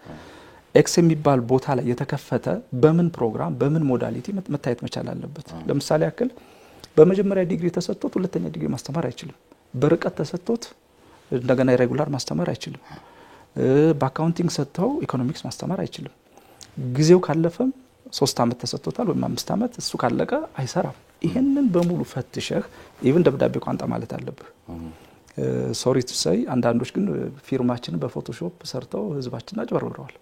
ኤክስ የሚባል ቦታ ላይ የተከፈተ በምን ፕሮግራም በምን ሞዳሊቲ መታየት መቻል አለበት። ለምሳሌ ያክል በመጀመሪያ ዲግሪ ተሰጥቶት ሁለተኛ ዲግሪ ማስተማር አይችልም። በርቀት ተሰጥቶት እንደገና ሬጉላር ማስተማር አይችልም። በአካውንቲንግ ሰጥተው ኢኮኖሚክስ ማስተማር አይችልም። ጊዜው ካለፈም 3 አመት ተሰጥቶታል ወይም 5 አመት እሱ ካለቀ አይሰራም። ይሄንን በሙሉ ፈትሸህ ኢቭን ደብዳቤ ቋንጣ ማለት አለብህ። ሶሪ ቱ ሴይ አንዳንዶች ግን ፊርማችንን በፎቶሾፕ ሰርተው ህዝባችንን አጭበርብረዋል።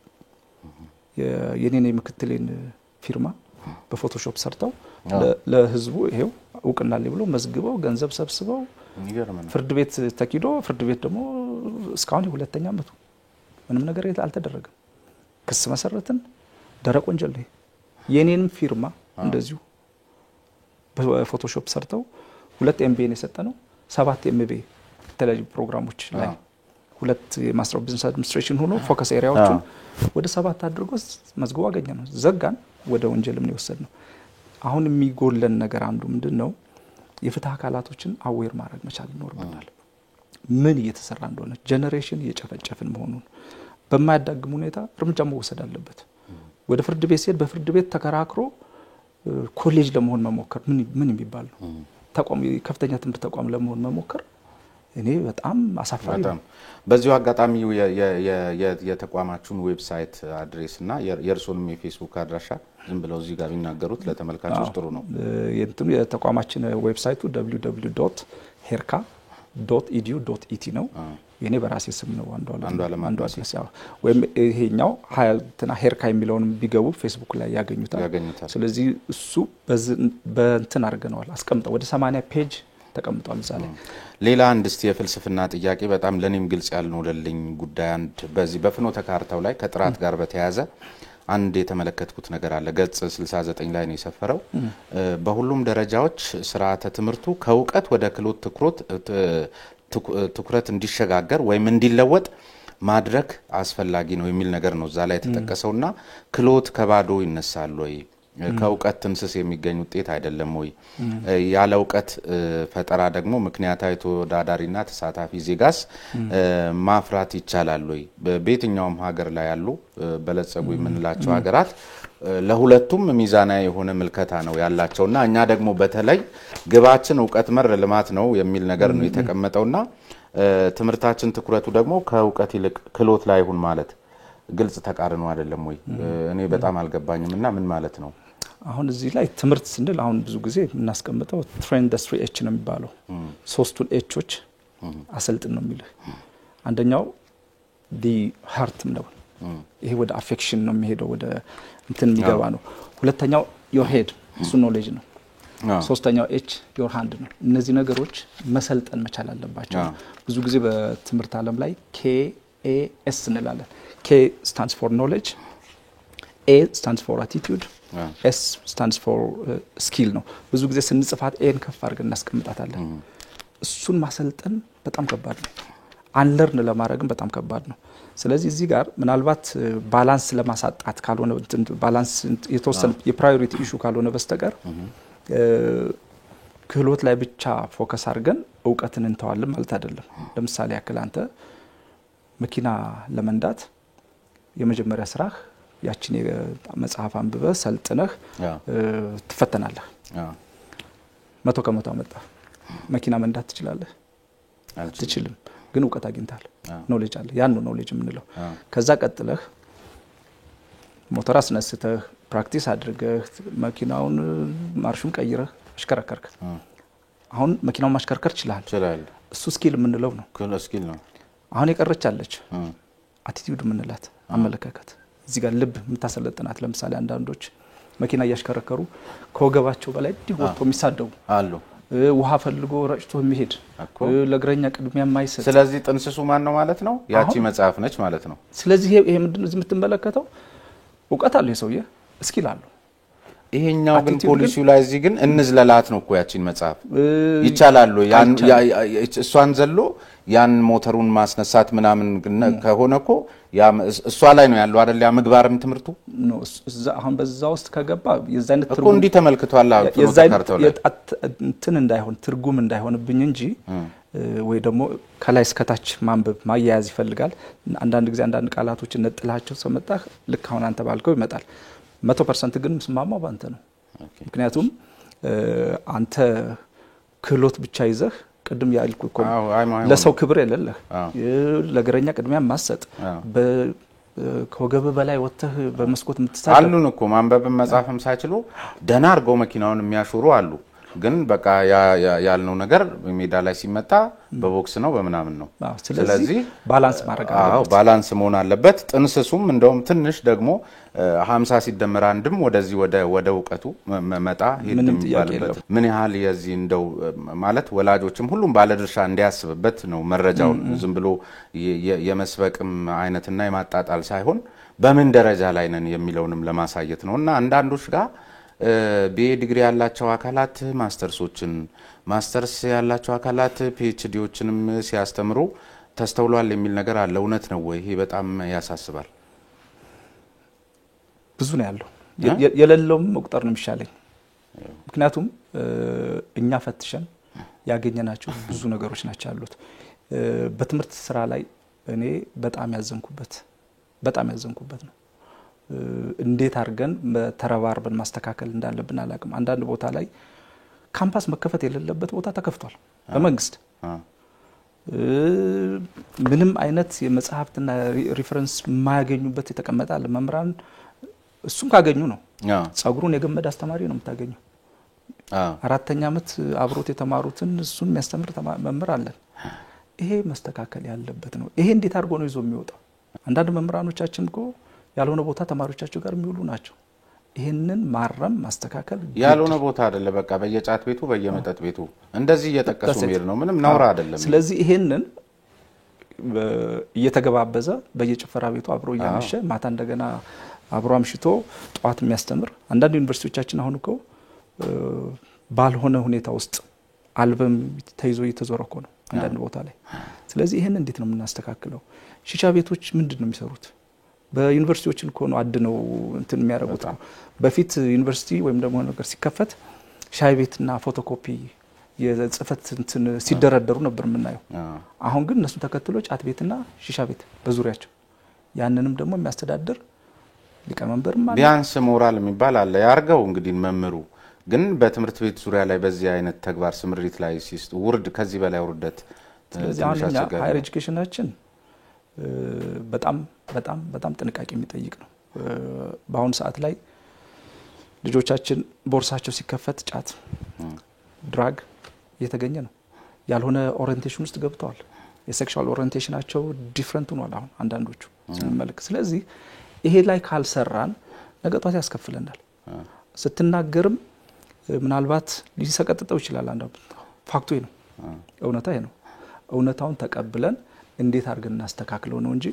የኔን ምክትሌን ፊርማ በፎቶሾፕ ሰርተው ለህዝቡ ይሄው እውቅና ላይ ብሎ መዝግበው ገንዘብ ሰብስበው ፍርድ ቤት ተኪዶ ፍርድ ቤት ደግሞ እስካሁን ሁለተኛ አመቱ ምንም ነገር አልተደረገም። ክስ መሰረትን ደረቅ ወንጀል ነው። የኔንም ፊርማ እንደዚሁ በፎቶሾፕ ሰርተው 2 MBA ነው የሰጠነው 7 MBA የተለያዩ ፕሮግራሞች ላይ 2 የማስተር ኦፍ ቢዝነስ አድሚኒስትሬሽን ሆኖ ፎከስ ኤሪያዎችን ወደ 7 አድርጎ መዝግቦ አገኘነው። ዘጋን ወደ ወንጀልም ነው የወሰድነው። አሁን የሚጎለን ነገር አንዱ ምንድነው? የፍትህ አካላቶችን አዌር ማድረግ መቻል ይኖርብናል። ምን እየተሰራ እንደሆነ ጀነሬሽን እየጨፈጨፍን መሆኑን በማያዳግም ሁኔታ እርምጃ መወሰድ አለበት። ወደ ፍርድ ቤት ሲሄድ በፍርድ ቤት ተከራክሮ ኮሌጅ ለመሆን መሞከር ምን የሚባል ነው? ተቋም ከፍተኛ ትምህርት ተቋም ለመሆን መሞከር እኔ በጣም አሳፋሪ ነው። በዚሁ አጋጣሚ የተቋማችሁን ዌብሳይት አድሬስ እና የእርሶንም የፌስቡክ አድራሻ ዝም ብለው እዚህ ጋር ቢናገሩት ለተመልካቾች ጥሩ ነው። የተቋማችን ዌብሳይቱ www.herka.edu.et ነው። የኔ በራሴ ስም ነው አንዷለም ወይም ይሄኛው ሄርካ የሚለውን ቢገቡ ፌስቡክ ላይ ያገኙታል። ስለዚህ እሱ በእንትን አድርገነዋል አስቀምጠው ወደ 80 ፔጅ ተቀምጧል እዛ ላይ። ሌላ አንድ እስቲ የፍልስፍና ጥያቄ በጣም ለኔም ግልጽ ያልሆነልኝ ጉዳይ አንድ በዚህ በፍኖተ ካርታው ላይ ከጥራት ጋር በተያያዘ አንድ የተመለከትኩት ነገር አለ። ገጽ 69 ላይ ነው የሰፈረው። በሁሉም ደረጃዎች ስርዓተ ትምህርቱ ከእውቀት ወደ ክህሎት ትኩረት እንዲሸጋገር ወይም እንዲለወጥ ማድረግ አስፈላጊ ነው የሚል ነገር ነው እዛ ላይ የተጠቀሰውና ክህሎት ከባዶ ይነሳል ወይ? ከእውቀት ትምስስ የሚገኝ ውጤት አይደለም ወይ? ያለ እውቀት ፈጠራ ደግሞ ምክንያታዊ ተወዳዳሪና ተሳታፊ ዜጋስ ማፍራት ይቻላል ወይ? በየትኛውም ሀገር ላይ ያሉ በለጸጉ የምንላቸው ሀገራት ለሁለቱም ሚዛናዊ የሆነ ምልከታ ነው ያላቸውና እኛ ደግሞ በተለይ ግባችን እውቀት መር ልማት ነው የሚል ነገር ነው የተቀመጠውና ትምህርታችን ትኩረቱ ደግሞ ከእውቀት ይልቅ ክህሎት ላይ ይሁን ማለት ግልጽ ተቃርኖ አይደለም ወይ? እኔ በጣም አልገባኝምና ምን ማለት ነው? አሁን እዚህ ላይ ትምህርት ስንል አሁን ብዙ ጊዜ እናስቀምጠው ትሬንድ 3H ነው የሚባለው። 3ቱን ኤቾች አሰልጥን ነው የሚለው። አንደኛው ዲ ሃርትም ነው። ይሄ ወደ አፌክሽን ነው የሚሄደው ወደ እንትን የሚገባ ነው። ሁለተኛው ዮር ሄድ እሱ ኖሌጅ ነው። ሶስተኛው ኤች ዮር ሃንድ ነው። እነዚህ ነገሮች መሰልጠን መቻል አለባቸው። ብዙ ጊዜ በትምህርት ዓለም ላይ KAS እንላለን። K stands for knowledge, A stands for attitude, S stands for skill ነው። ብዙ ጊዜ ስንጽፋት ኤን ከፍ አድርገን እናስቀምጣታለን። እሱን ማሰልጠን በጣም ከባድ ነው። አንለርን ለማድረግም በጣም ከባድ ነው። ስለዚህ እዚህ ጋር ምናልባት ባላንስ ለማሳጣት ካልሆነ ባላንስ የተወሰነ የፕራዮሪቲ ኢሹ ካልሆነ በስተቀር ክህሎት ላይ ብቻ ፎከስ አድርገን እውቀትን እንተዋለን ማለት አይደለም። ለምሳሌ ያክል አንተ መኪና ለመንዳት የመጀመሪያ ስራህ ያቺን መጽሐፍ አንብበህ ሰልጥነህ ትፈተናለህ። 100 ከመቶ አመጣ መኪና መንዳት ትችላለህ? አትችልም ግን እውቀት አግኝታል ኖሌጅ አለ ያን ነው ኖሌጅ የምንለው ከዛ ቀጥለህ ሞተር አስነስተህ ፕራክቲስ አድርገህ መኪናውን ማርሹን ቀይረህ አሽከረከርክ አሁን መኪናውን ማሽከርከር ይችላል እሱ ስኪል የምንለው ነው ስኪል ነው አሁን የቀረች አለች አቲቲዩድ የምንላት አመለካከት እዚህ ጋር ልብ የምታሰለጥናት ለምሳሌ አንዳንዶች መኪና እያሽከረከሩ ከወገባቸው በላይ ወጥቶ የሚሳደቡ አሉ ውሃ ፈልጎ ረጭቶ የሚሄድ ለግረኛ ቅድሚያ የማይሰጥ ስለዚህ ጥንስሱ ማን ነው ማለት ነው ያቺ መጽሐፍ ነች ማለት ነው ስለዚህ ይሄ ምንድነው እዚህ የምትመለከተው እውቀት አለ የሰውዬ ስኪል አለ ይሄኛው ግን ፖሊሲው ላይ እዚህ ግን እንዝለላት ነው እኮ ያቺን መጽሐፍ ይቻላል ያን እሷን ዘሎ ያን ሞተሩን ማስነሳት ምናምን ከሆነኮ ያ እሷ ላይ ነው ያለው አይደል ያ ምግባርም ትምርቱ ነው አሁን በዛ ውስጥ ከገባ የዛ አይነት ትርጉም እንዲ ተመልክቷል አሁን ተካርተው ላይ እንትን እንዳይሆን ትርጉም እንዳይሆንብኝ እንጂ ወይ ደግሞ ከላይ እስከታች ማንበብ ማያያዝ ይፈልጋል አንዳንድ ጊዜ አንዳንድ ቃላቶችን ነጥላቸው ሰመጣህ ልክ አሁን አንተ ባልከው ይመጣል 100% ግን መስማማው ባንተ ነው ምክንያቱም አንተ ክህሎት ብቻ ይዘህ ቅድም ያልኩ እኮ ለሰው ክብር የለለህ ለግረኛ ቅድሚያ ማሰጥ ከወገብ በላይ ወጥተህ በመስኮት የምትሳደብ አሉን እኮ ማንበብም መጻፍም ሳይችሉ ደና አርገው መኪናውን የሚያሹሩ አሉ ግን በቃ ያልነው ነገር ሜዳ ላይ ሲመጣ በቦክስ ነው በመናምን ነው ስለዚህ ባላንስ ማድረግ አለበት ባላንስ መሆን አለበት ጥንስሱም እንደውም ትንሽ ደግሞ 50 ሲደመር አንድም ወደዚህ ወደ እውቀቱ መጣ ይደምባልበት ምን ያህል የዚህ እንደው ማለት ወላጆችም ሁሉም ባለድርሻ እንዲያስብበት ነው መረጃው ዝም ብሎ የመስበቅም አይነትና የማጣጣል ሳይሆን በምን ደረጃ ላይ ነን የሚለውንም ለማሳየት ነውና አንዳንዶች ጋር ቢኤ ዲግሪ ያላቸው አካላት ማስተርስ ያላቸው አካላት ፒኤችዲዎችንም ሲያስተምሩ ተስተውሏል የሚል ነገር አለ እውነት ነው ወይ ይሄ በጣም ያሳስባል ብዙ ነው ያለው የሌለውም መቁጠር ነው የሚሻለኝ ምክንያቱም እኛ ፈትሸን ያገኘናቸው ብዙ ነገሮች ናቸው ያሉት በትምህርት ስራ ላይ እኔ በጣም ያዘንኩበት ነው እንዴት አርገን በተረባርበን ማስተካከል እንዳለብን አላቅም አንዳንድ ቦታ ላይ ካምፓስ መከፈት የሌለበት ቦታ ተከፍቷል በመንግስት ምንም አይነት የመጽሐፍትና ሪፈረንስ ማያገኙበት የተቀመጣል መምራን እሱም ካገኙ ነው ጸጉሩን የገመድ አስተማሪ ነው የምታገኘው አራተኛ አመት አብሮት የተማሩትን እሱን የሚያስተምር መምህር አለን ይሄ መስተካከል ያለበት ነው ይሄ እንዴት አርጎ ነው ይዞ የሚወጣው አንዳንድ መምህራኖቻችን እኮ ያልሆነ ቦታ ተማሪዎቻቸው ጋር የሚውሉ ናቸው ይሄንን ማረም ማስተካከል ያልሆነ ቦታ አይደለ በቃ በየጫት ቤቱ በየመጠጥ ቤቱ እንደዚህ እየተቀሱ ሜር ነው ምንም ነውራ አይደለም ስለዚህ ይሄንን እየተገባበዘ በየጭፈራ ቤቱ አብሮ ያመሸ ማታ እንደገና አብሮ አምሽቶ ጧት የሚያስተምር አንዳንድ ዩኒቨርሲቲዎቻችን አሁን እኮ ባልሆነ ሁኔታ ውስጥ አልበም ተይዞ እየተዞረኮ ነው አንዳንድ ቦታ ላይ ስለዚህ ይሄንን እንዴት ነው የምናስተካክለው ሺሻ ቤቶች ምንድነው የሚሰሩት በዩኒቨርሲቲዎች እኮ ነው አድነው እንትን የሚያረጉት በፊት ዩኒቨርሲቲ ወይም ደግሞ ነገር ሲከፈት ሻይ ቤትና ፎቶኮፒ የጽፈት እንትን ሲደረደሩ ነበር የምናየው አሁን ግን እነሱ ተከትሎ ጫት ቤትና ሺሻ ቤት በዙሪያቸው ያንንም ደግሞ የሚያስተዳድር ሊቀመንበር ማለት ቢያንስ ሞራል የሚባል አለ ያርገው እንግዲህ መምሩ ግን በትምህርት ቤት ዙሪያ ላይ በዚህ አይነት ተግባር ስምሪት ላይ ሲስት ውርድ ከዚህ በላይ ውርደት ስለዚህ አሁን ሃየር ኤጁኬሽናችን በጣም ጥንቃቄ የሚጠይቅ ነው በአሁን ሰዓት ላይ ልጆቻችን ቦርሳቸው ሲከፈት ጫት ድራግ እየተገኘ ነው ያልሆነ ኦሪየንቴሽን ውስጥ ገብተዋል የሴክሹዋል ኦሪየንቴሽናቸው ዲፈረንት ሆኗል አሁን አንዳንዶቹ ስንመለከት ስለዚህ ይሄ ላይ ካልሰራን ነገ ጧት ያስከፍለናል ስትናገርም ምናልባት ሊሰቀጥጠው ይችላል አንዳንዱ ፋክቱ ነው እውነታው ነው እውነታውን ተቀብለን እንዴት አርገን እናስተካክለው ነው እንጂ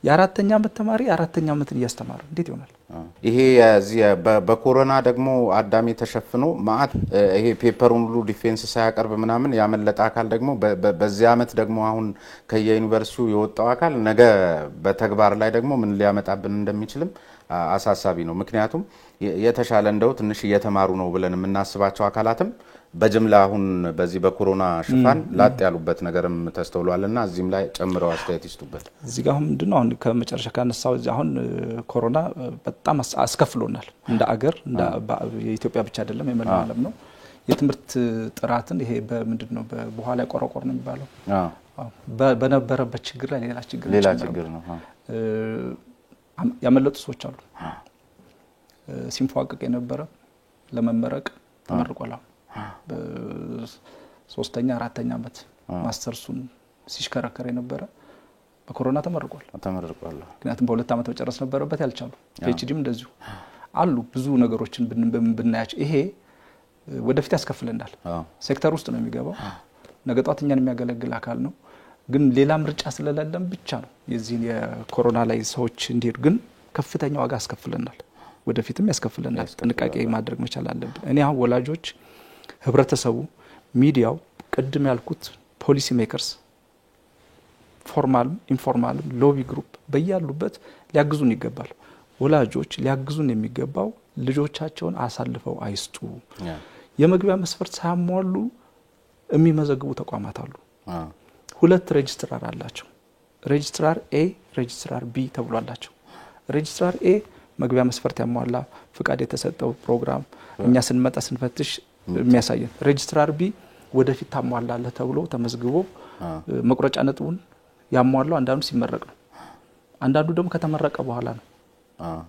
የአራተኛ አመት ተማሪ አራተኛ አመትን እያስተማረ እንዴት ይሆናል ይሄ እዚህ በኮሮና ደግሞ አዳሚ ተሸፍኖ ማአት ይሄ ፔፐሩን ሁሉ ዲፌንስ ሳያቀርብ ምናምን ያመለጠ አካል ደግሞ በዚህ አመት ደግሞ አሁን ከየዩኒቨርሲቲው የወጣው አካል ነገ በተግባር ላይ ደግሞ ምን ሊያመጣብን እንደሚችልም አሳሳቢ ነው ምክንያቱም የተሻለ እንደው ትንሽ እየተማሩ ነው ብለን የምናስባቸው አካላትም በጅምላ አሁን በዚህ በኮሮና ሽፋን ላጥ ያሉበት ነገርም ተስተውሏልና እዚህም ላይ ጨምረው አስተያየት ይስጡበት እዚህ ጋር ምንድነው አሁን ከመጨረሻ ካነሳው አሁን ኮሮና በጣም አስከፍሎናል እንደ አገር እንደ የኢትዮጵያ ብቻ አይደለም የመላው ዓለም ነው የትምህርት ጥራትን ይሄ በምንድነው በኋላ ቆረቆር ነው የሚባለው በነበረበት ችግር ላይ ሌላ ችግር ነው ያመለጡ ሰዎች አሉ ሲንፏቀቅ የነበረ ለመመረቅ ተመርቋል በ3ኛ 4ኛ አመት ማስተርሱን ሲሽከረከር የነበረ በኮሮና ተመርቋል ምክንያቱም በ2 አመት መጨረስ ነበረበት ያልቻሉ ፒኤችዲም እንደዚሁ አሉ ብዙ ነገሮችን ብናያቸው ይሄ ወደፊት ያስከፍለናል ሴክተር ውስጥ ነው የሚገባው ነገ ጧትኛን የሚያገለግል አካል ነው ግን ሌላ ምርጫ ስለሌለም ብቻ ነው የዚህ የኮሮና ላይ ሰዎች እንዲሄዱ ግን ከፍተኛ ዋጋ ያስከፍለናል ወደፊትም ያስከፍለናል ጥንቃቄ ማድረግ መቻል አለብን እኔ አሁን ወላጆች ህብረተሰቡ ሚዲያው ቅድም ያልኩት ፖሊሲ ሜከርስ ፎርማል ኢንፎርማል ሎቢ ግሩፕ በያሉበት ሊያግዙን ይገባል ወላጆች ሊያግዙን የሚገባው ልጆቻቸውን አሳልፈው አይስጡ የመግቢያ መስፈርት ሳያሟሉ የሚመዘግቡ ተቋማት አሉ ሁለት ሬጅስትራር አላቸው ሬጅስትራር ኤ ሬጅስትራር ቢ ተብሏላቸው ሬጅስትራር ኤ መግቢያ መስፈርት ያሟላ ፍቃድ የተሰጠው ፕሮግራም እኛ ስንመጣ ስንፈትሽ የሚያሳየን ሬጅስትራር ቢ ወደፊት ታሟላለ ተብሎ ተመዝግቦ መቁረጫ ነጥቡን ያሟላው አንዳንዱ ሲመረቅ ነው አንዳንዱ ደግሞ ከተመረቀ በኋላ ነው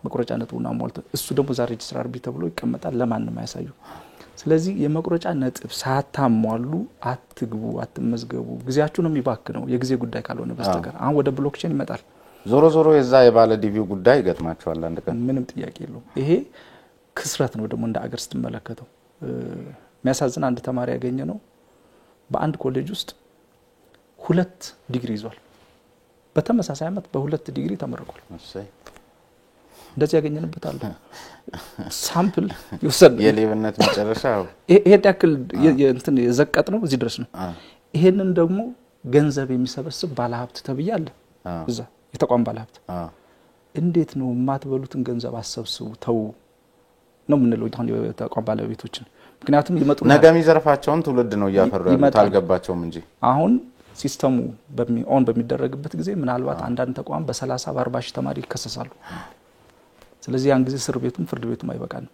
መቁረጫ ነጥቡን አሟልቶ እሱ ደግሞ ዛ ሬጅስትራር ቢ ተብሎ ይቀመጣል ለማንም አይሳዩ ስለዚህ የመቁረጫ ነጥብ ሳታሟሉ አትግቡ አትመዝገቡ ግዚያችሁ ነው የሚባክነው የጊዜ ጉዳይ ካልሆነ በስተቀር አሁን ወደ ብሎክቼን ይመጣል ዞሮ የዛ የባለ ዲቪው ጉዳይ ገጥማቸዋል አንድ ቀን ምንም ጥያቄ የለውም ይሄ ክስረት ነው ደግሞ እንደ አገር ስትመለከተው የሚያሳዝን አንድ ተማሪ ያገኘ ነው በአንድ ኮሌጅ ውስጥ 2 ዲግሪ ይዟል በተመሳሳይ አመት በ2 ዲግሪ ተመርቋል እንደዚህ ያገኘንበት አለ ሳምፕል ይወሰድ የሌብነት መጨረሻው ይሄ ያክል እንትን የዘቀጥ ነው እዚህ ድረስ ነው ይሄንን ደግሞ ገንዘብ የሚሰበስብ ባለሀብት ተብያለ እዛ የተቋም ባለሀብት እንዴት ነው ማትበሉትን ገንዘብ አሰብስቡ ተው ነው ምንለው አሁን የተቋም ባለቤቶችን ምክንያቱም ይመጡ ነገም ይዘርፋቸውን ትውልድ ነው ያፈሩ ያሉት አልገባቸውም እንጂ አሁን ሲስተሙ ኦን በሚደረግበት ጊዜ ምናልባት አንዳንድ ተቋም በ30 በ40 ሺህ ተማሪ ይከሰሳሉ ስለዚህ ያን ጊዜ እስር ቤቱም ፍርድ ቤቱም አይበቃንም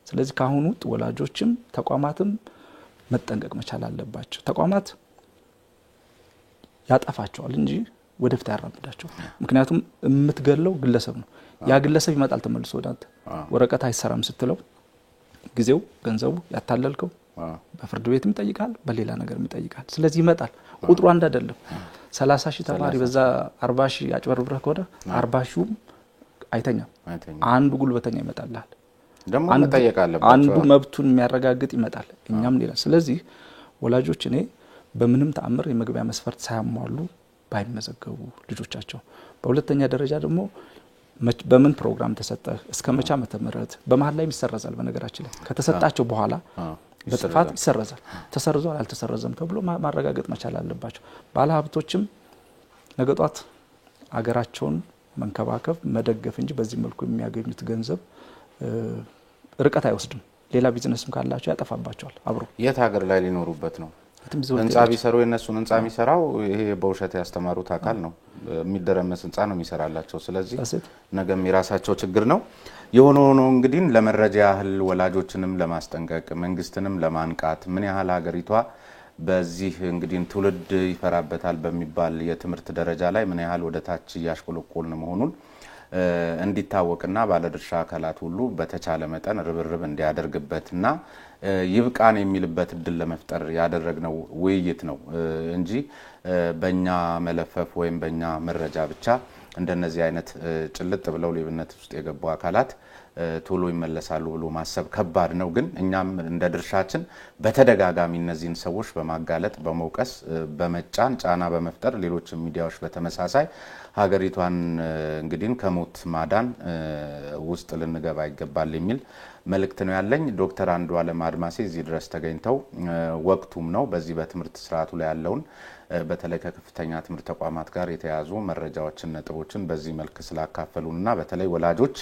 ስለዚህ ካሁን ውጥ ወላጆችም ተቋማትም መጠንቀቅ መቻል አለባቸው ተቋማት ያጠፋቸዋል እንጂ ወደፊት ያራምዳቸው ምክንያቱም የምትገለው ግለሰብ ነው ያ ግለሰብ ይመጣል ተመልሶ ወዳንተ ወረቀት አይሰራም ስትለው ጊዜው ገንዘቡ ያታለልከው በፍርድ ቤትም ይጠይቃል በሌላ ነገርም ይጠይቃል ስለዚህ ይመጣል ቁጥሩ አንድ አይደለም 30 ሺህ ተማሪ በዛ 40 ሺህ ያጭበርብረህ ከሆነ 40 ሺው አይተኛም አንዱ ጉልበተኛ ይመጣልሃል ደሞ መጠየቅ አለበት አንዱ መብቱን የሚያረጋግጥ ይመጣል እኛም ሌላ ስለዚህ ወላጆች እኔ በምንም ተአምር የመግቢያ መስፈርት ሳያሟሉ ባይመዘገቡ ልጆቻቸው በሁለተኛ ደረጃ ደግሞ በምን ፕሮግራም ተሰጠ እስከ መቻ መተመረጥ በመሃል ላይ ይሰረዛል በነገራችን ላይ ከተሰጣቸው በኋላ በጥፋት ይሰረዛል ተሰርዟል አልተሰረዘም ተብሎ ማረጋገጥ መቻል አለባቸው ባለሀብቶችም ነገጧት አገራቸውን መንከባከብ መደገፍ እንጂ በዚህ መልኩ የሚያገኙት ገንዘብ ርቀት አይወስድም ሌላ ቢዝነስም ካላቸው ያጠፋባቸዋል አብሮ የት ሀገር ላይ ሊኖሩበት ነው ህንጻ ቢሰሩ የነሱን ህንጻ የሚሰራው ይሄ በውሸት ያስተማሩት አካል ነው የሚደረመስ ህንጻ ነው የሚሰራላቸው ስለዚህ ነገም የራሳቸው ችግር ነው የሆነ እንግዲህ ለመረጃ ያህል ወላጆችንም ለማስጠንቀቅ መንግስትንም ለማንቃት ምን ያህል ሀገሪቷ በዚህ እንግዲህ ትውልድ ይፈራበታል በሚባል የትምህርት ደረጃ ላይ ምን ያህል ወደ ታች ያሽቆለቆልን መሆኑን እንዲታወቅና ባለድርሻ አካላት ሁሉ በተቻለ መጠን ርብርብ እንዲያደርግበትና ይብቃን የሚልበት እድል ለመፍጠር ያደረግነው ውይይት ነው እንጂ በእኛ መለፈፍ ወይም በእኛ መረጃ ብቻ እንደነዚህ አይነት ጭልጥ ብለው ሌብነት ውስጥ የገቡ አካላት ቶሎ ይመለሳሉ ብሎ ማሰብ ከባድ ነው ግን እኛም እንደ ድርሻችን በተደጋጋሚ እነዚህን ሰዎች በማጋለጥ በመውቀስ በመጫን ጫና በመፍጠር ሌሎች ሚዲያዎች በተመሳሳይ ሀገሪቷን እንግዲህ ከሞት ማዳን ውስጥ ልንገባ ይገባል የሚል መልእክት ነው ያለኝ ዶክተር አንዱዓለም አድማሴ እዚህ ድረስ ተገኝተው ወቅቱም ነው በዚህ በትምህርት ስርዓቱ ላይ ያለውን በተለይ ከከፍተኛ ትምህርት ተቋማት ጋር የተያዙ መረጃዎችን ነጥቦችን በዚህ መልኩ ስላካፈሉና በተለይ ወላጆች